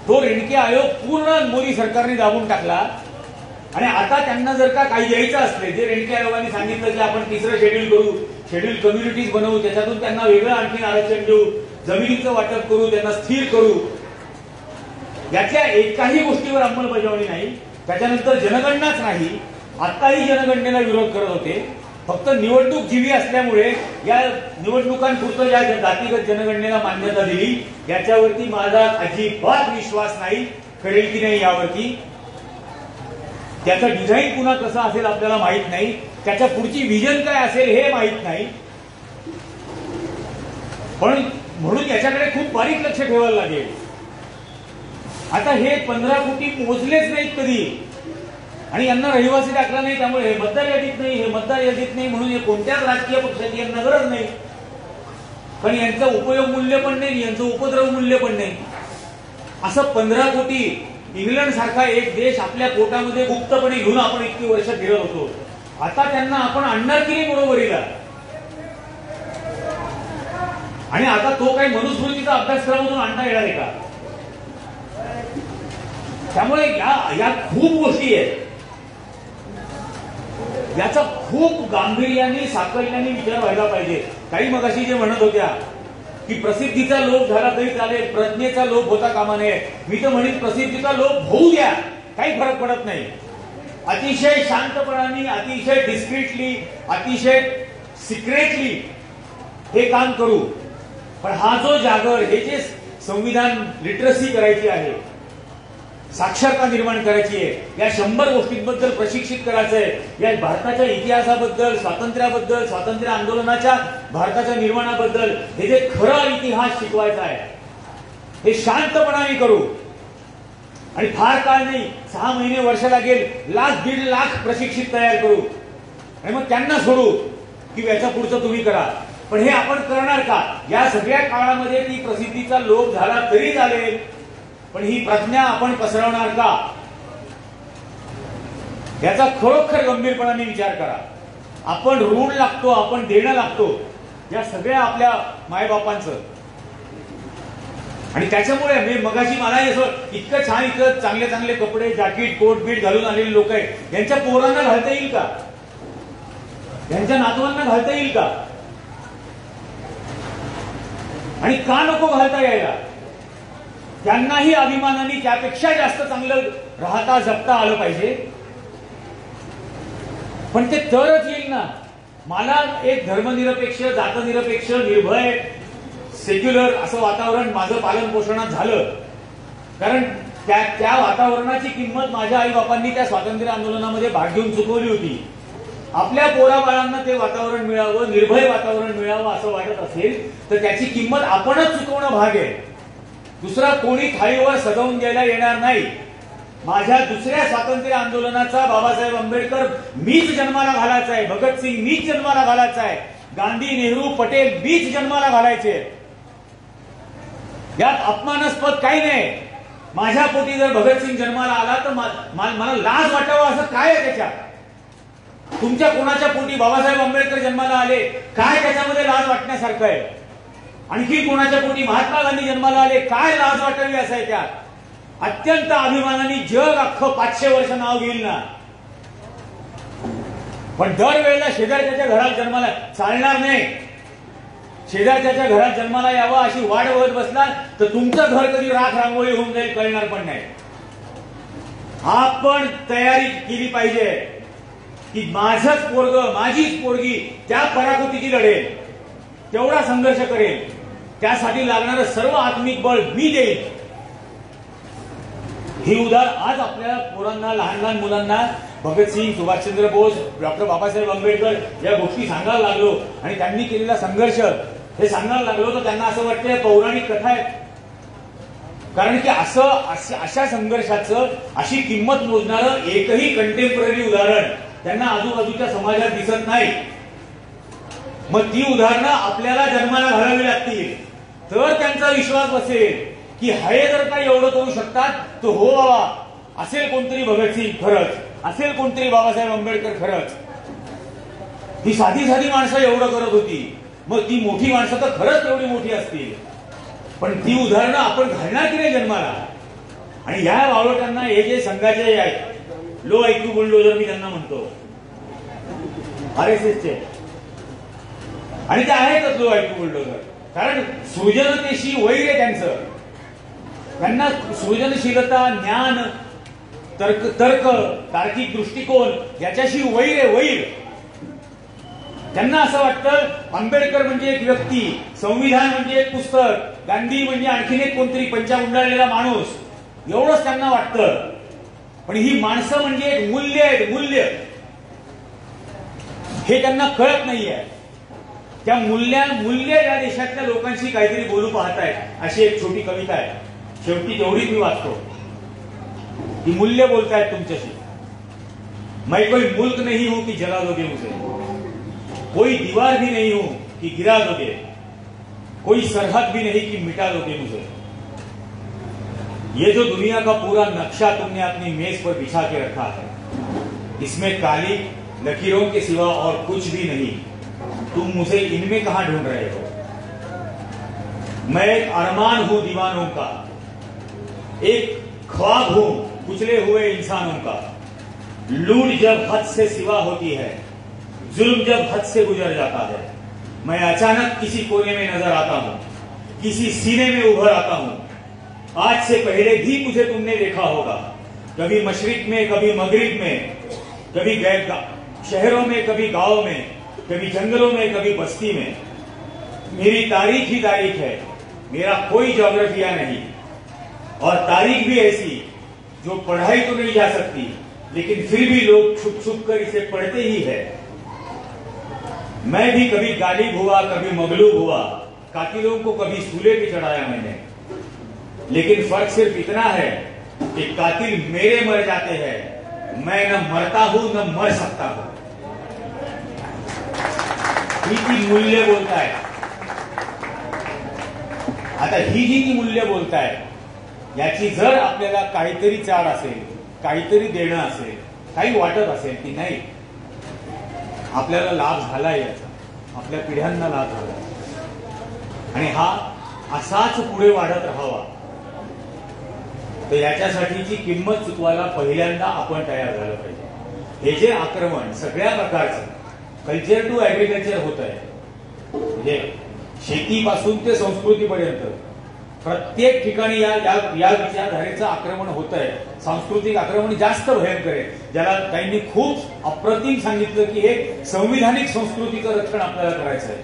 तो रेणके आयोग पूर्ण मोदी सरकारने दाबून टाकला. आणि आता त्यांना जर का काही द्यायचं असले, जे रेणके आयोगाने सांगितलं की आपण 3रं शेड्यूल करू, शेड्यूल कम्युनिटीज बनवू, त्याच्यातून त्यांना वेगळं आणखी आरक्षण देऊ, जमिनीचं वाटप करू, त्यांना स्थिर करू, याच्या एकाही गोष्टीवर अंमलबजावणी नाही. त्याच्यानंतर जनगणनाच नाही. आताही जनगणनेला विरोध करत होते. फक्त निवडणूक जीवी असल्यामुळे या निवडणुकांपुरतं या जातीगत जनगणनेला मान्यता दिली. याच्यावरती माझा अजिबात विश्वास नाही. करेल की नाही यावरती. त्याचं डिझाईन पुन्हा कसं असेल आपल्याला माहित नाही. त्याच्या पुढची व्हिजन काय असेल हे माहित नाही. पण म्हणून याच्याकडे खूप बारीक लक्ष ठेवायला लागेल. आता हे 15 कोटी मोजलेच नाहीत कधी. आणि यांना रहिवासी दाखला नाही, त्यामुळे हे मतदार यादीत नाही, हे मतदार यादीत नाही, म्हणून हे कोणत्याच राजकीय पक्षाची यांना गरज नाही. पण यांचं उपयोग मूल्य पण नाही, यांचं उपद्रव मूल्य पण नाही. असं 15 कोटी इंग्लंड सारखा एक देश आपल्या पोटामध्ये गुप्तपणे घेऊन आपण इतकी वर्ष फिरत होतो. आता त्यांना आपण आणणार की नाही बरोबरीला? आणि आता तो काही मनुस्मृतीचा अभ्यासक्रमातून आणता येणार आहे का? त्यामुळे या खूप गोष्टी आहेत. याचा खूप गांभीर्याने, साकल्याने विचार व्हायला पाहिजे. काही मगाशी जे म्हणत होत्या की प्रसिद्धीचा लोभ झाला तरी चालेल, प्रज्ञेचा लोभ होता कामा नये. मी तर म्हणेन प्रसिद्धीचा लोभ होऊ द्या, काही फरक पडत नाही. अतिशय शांतपणाने, अतिशय डिस्क्रिटली, अतिशय सिक्रेटली हे काम करू. पण हा जो जागर, हे जे संविधान लिटरसी करायची आहे, साक्षरता निर्माण करायची आहे, या 100 गोष्टींबद्दल प्रशिक्षित करायचं आहे. या भारताच्या इतिहासाबद्दल, स्वातंत्र्याबद्दल, स्वातंत्र्य आंदोलनाच्या भारताच्या निर्माणाबद्दल हे जे खरा इतिहास शिकवायचा आहे, हे शांतपणाने करू. आणि फार काळ नाही, 6 महिने, वर्ष लागेल, 1,00,000-1.5 लाख प्रशिक्षित तयार करू. आणि मग त्यांना सोडू की याच्या पुढचं तुम्ही करा. पण हे आपण करणार का? या सगळ्या काळामध्ये ती प्रसिद्धीचा लोभ झाला तरी चालेल, पण ही प्रज्ञा आपण पसरवणार का? याचा खरोखर गंभीरपणाने विचार करा. आपण ऋण लागतो, आपण देणं लागतो या सगळ्या आपल्या मायबापांचं. आणि त्याच्यामुळे मी मगाशी मलाही असं इतकं छान इतकं चांगले चांगले कपडे जॅकेट कोट बीट घालून आलेले लोक आहेत, यांच्या पोरांना घालता येईल का? यांच्या नातवांना घालता येईल का? आणि का नको घालता यायला? त्यांनाही अभिमानाने त्यापेक्षा जास्त चांगलं राहता जगता आलं पाहिजे. पण ते तरच येईल ना. मला एक धर्मनिरपेक्ष जातनिरपेक्ष निर्भय सेक्युलर असं वातावरण माझं पालन पोषणात झालं, कारण त्या वातावरणाची किंमत माझ्या आई बापांनी त्या स्वातंत्र्य आंदोलनामध्ये भाग घेऊन चुकवली होती. आपल्या पोराबाळांना ते वातावरण मिळावं, निर्भय वातावरण मिळावं असं वाटत असेल तर त्याची किंमत आपणच चुकवणं भाग आहे. दुसरा कोणी थाळीवर सजवून द्यायला येणार नाही. माझ्या दुसऱ्या स्वातंत्र्य आंदोलनाचा बाबासाहेब आंबेडकर मीच जन्माला घालायचा आहे, भगतसिंग मीच जन्माला घालायचा आहे, गांधी नेहरू पटेल मीच जन्माला घालायचे. यात अपमानास्पद काही नाही. माझ्या पोटी जर भगतसिंग जन्माला आला तर मला लाज वाटावं असं काय आहे त्याच्यात? तुमच्या कोणाच्या पोटी बाबासाहेब आंबेडकर जन्माला आले, काय त्याच्यामध्ये लाज वाटण्यासारखं आहे? आणखी कोणाच्या पोटी महात्मा गांधी जन्माला आले, काय लाज वाटावी असं आहे त्यात? अत्यंत अभिमानाने जग अख्खं 500 वर्ष नाव घेईल ना. पण दरवेळेला शेजारच्या घरात जन्माला चालणार नाही. शेजारच्या घरात जन्माला यावं अशी वाट बघत बसला तर तुमचं घर कधी राख रांगोळी होऊन जाईल कळणार पण नाही. आपण तयारी केली पाहिजे की माझंच पोरग माझीच पोरगी त्या पराकोटीची लढेल, तेवढा संघर्ष करेल, त्यासाठी लागणारं सर्व आत्मिक बळ मी देईल. ही उदार आज आपल्या पोरांना लहान लहान मुलांना भगतसिंग सुभाषचंद्र बोस डॉक्टर बाबासाहेब आंबेडकर या गोष्टी सांगायला लागलो आणि त्यांनी केलेला संघर्ष हे सांगायला लागलो तर त्यांना असं वाटतं पौराणिक कथा आहे. कारण की अशा संघर्षाचं अशी किंमत मोजणारं एकही कंटेम्पररी उदाहरण त्यांना आजूबाजूच्या समाजात दिसत नाही. मग ती उदाहरणं आपल्याला जन्माला घालावी लागतील तर त्यांचा विश्वास बसेल की हे जर काही एवढं करू शकतात तर हो बाबा असेल कोणतरी भगतसिंग खरंच, असेल कोणतरी बाबासाहेब आंबेडकर खरंच. ही साधी साधी माणसं एवढं करत होती, मग ती मोठी माणसं तर खरंच तेवढी मोठी असतील. पण ती उदाहरणं आपण घालणार की नाही जन्माला? आणि या बावळटांना हे जे संघाचे आहेत लो आयक्यू बुलडोजर मी त्यांना म्हणतो, RSSचे, आणि ते आहेतच लो आयक्यू बुलडोजर. कारण सृजनतेशी वैर आहे त्यांचं. त्यांना सृजनशीलता, ज्ञान, तर्क तार्किक दृष्टिकोन याच्याशी वैर आहे, वैर. त्यांना असं वाटतं आंबेडकर म्हणजे एक व्यक्ती, संविधान म्हणजे एक पुस्तक, गांधी म्हणजे आणखीन एक कोणतरी पंचा गुंडाळलेला माणूस, एवढंच त्यांना वाटतं. पण ही माणसं म्हणजे एक मूल्य आहेत, मूल्य. हे त्यांना कळत नाहीये. त्या मूल्य या देशातल्या लोकांशी काहीतरी बोलू पाहतायत अशी एक छोटी कविता आहे. शेवटी तेवढीच मी वाचतो. ही मूल्य बोलतायत तुमच्याशी. मैं कोई मुल्क नहीं हूं कि जला दोगे मुझे, कोई दीवार भी नहीं हूं कि गिरा दोगे, कोई सरहद भी नहीं कि मिटा दोगे मुझे. ये जो दुनिया का पूरा नक्शा तुमने अपनी मेज पर बिछा के रखा है, इसमें काली लकीरों के सिवा और कुछ भी नहीं. तुम मुझे इनमें कहां ढूंढ रहे हो? मैं एक अरमान हूं दीवानों का, एक ख्वाब हूं कुचले हुए इंसानों का. लूट जब हद से सिवा होती है, जुल्म जब हद से गुजर जाता है, मैं अचानक किसी कोने में नजर आता हूं, किसी सीने में उभर आता हूं. आज से पहले भी मुझे तुमने देखा होगा, कभी मशरिक में, कभी मगरिब में, कभी शहरों में, कभी गांव में, कभी जंगलों में, कभी बस्ती में. मेरी तारीख ही तारीख है, मेरा कोई ज्योग्राफिया नहीं. और तारीख भी ऐसी जो पढ़ाई तो नहीं जा सकती, लेकिन फिर भी लोग छुप छुप कर इसे पढ़ते ही है. मैं भी कभी गालिब हुआ, कभी मगलूब हुआ, कातिलों को कभी सूले पे चढ़ाया मैंने. लेकिन फर्क सिर्फ इतना है कि कातिल मेरे मर जाते हैं, मैं न मरता हूं न मर सकता हूं. ही ती मूल्य बोलताय. आता ही जी ती मूल्य बोलताय याची जर आपल्याला काहीतरी चाड असेल, काहीतरी देणं असेल, काही वाटत असेल की नाही आपल्याला लाभ झालाय, याचा आपल्या पिढ्यांना लाभ झाला, आणि असाच पुढे वाढत राहावा, तर याच्यासाठीची किंमत चुकवायला पहिल्यांदा आपण तयार झालं पाहिजे. हे जे आक्रमण सगळ्या प्रकारचं कल्चर टू ऍग्रिकल्चर होत आहे, म्हणजे शेतीपासून ते संस्कृतीपर्यंत प्रत्येक ठिकाणी या विचारधारेचं आक्रमण होत आहे. सांस्कृतिक आक्रमण जास्त भयंकर आहे, ज्याला त्यांनी खूप अप्रतिम सांगितलं की हे संविधानिक संस्कृतीचं रक्षण आपल्याला करायचं आहे.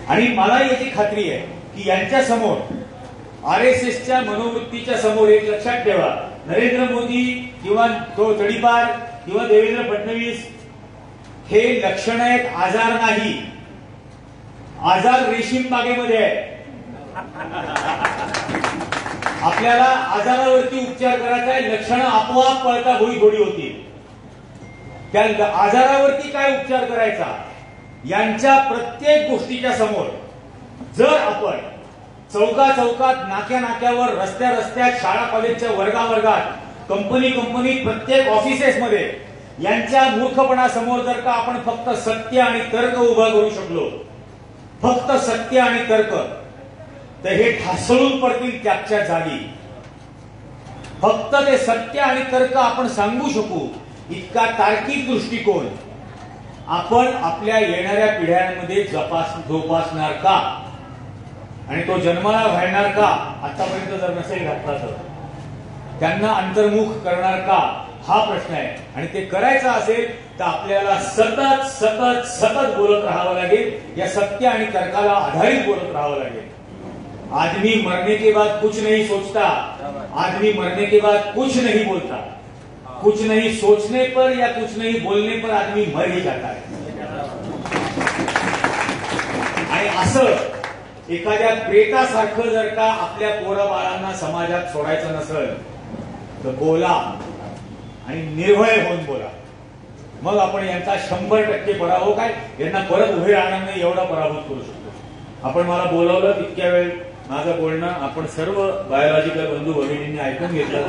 आणि मला याची खात्री आहे की यांच्या समोर, RSSच्या मनोवृत्तीच्या समोर एक लक्षात ठेवा, नरेंद्र मोदी किंवा तो तडीपार किंवा देवेंद्र फडणवीस हे लक्षण एक आजार नाही, आजार रेशीम बागेमध्ये आहे. आपल्याला आजारावरती उपचार करायचा आहे, लक्षणं आपोआप पळता होई थोडी होती. त्या आजारावरती काय उपचार करायचा, यांच्या प्रत्येक गोष्टीच्या समोर जर आपण चौकात, नाक्यावर, रस्त्यात, शाळा कॉलेजच्या वर्गात, कंपनीत, प्रत्येक ऑफिसेसमध्ये यांच्या मूर्खपणासमोर जर का आपण फक्त सत्य आणि तर्क उभा करू शकलो, फक्त सत्य आणि तर्क, तर हे ढासळून पडतील त्याच्या जागी. फक्त ते सत्य आणि तर्क आपण सांगू शकू इतका तार्किक दृष्टिकोन आपण आपल्या येणाऱ्या पिढ्यांमध्ये जोपासणार का, आणि तो जन्माला घालणार का, आतापर्यंत जर नसेल घातला तर त्यांना अंतर्मुख करणार का, हा प्रश्न आहे. आणि ते करायचं असेल तर आपल्याला सतत बोलत राहावं लागेल, या सत्य आणि तर्काला आधारित बोलत राहावं लागेल. आदमी मरने के बाद कुछ नहीं सोचता, आदमी मरने के बाद कुछ नहीं बोलता, कुछ नहीं सोचने पर या कुछ नहीं बोलने पर आदमी मर ही जाता है. आणि असं एखाद्या प्रेतासारखं जर का आपल्या पोराबाळांना समाजात सोडायचं नसेल तर बोला आणि निर्भय होऊन बोला. मग आपण यांचा 100% पराभव, काय यांना परत उभे राहणार नाही एवढा पराभूत करू शकतो. आपण मला बोलावलं तितक्या वेळ माझं बोलणं आपण सर्व बायोलॉजिकल बंधू भगिनींनी ऐकून घेतलं,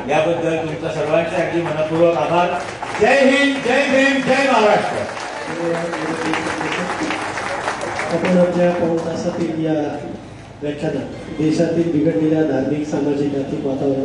याबद्दल तुमच्या सर्वांचे अगदी मनपूर्वक आभार. जय हिंद, जय भीम, जय महाराष्ट्र. आपण आपल्या पाऊण तासातील या व्याख्यानात देशातील बिघडलेल्या धार्मिक, सामाजिक, आर्थिक वातावरण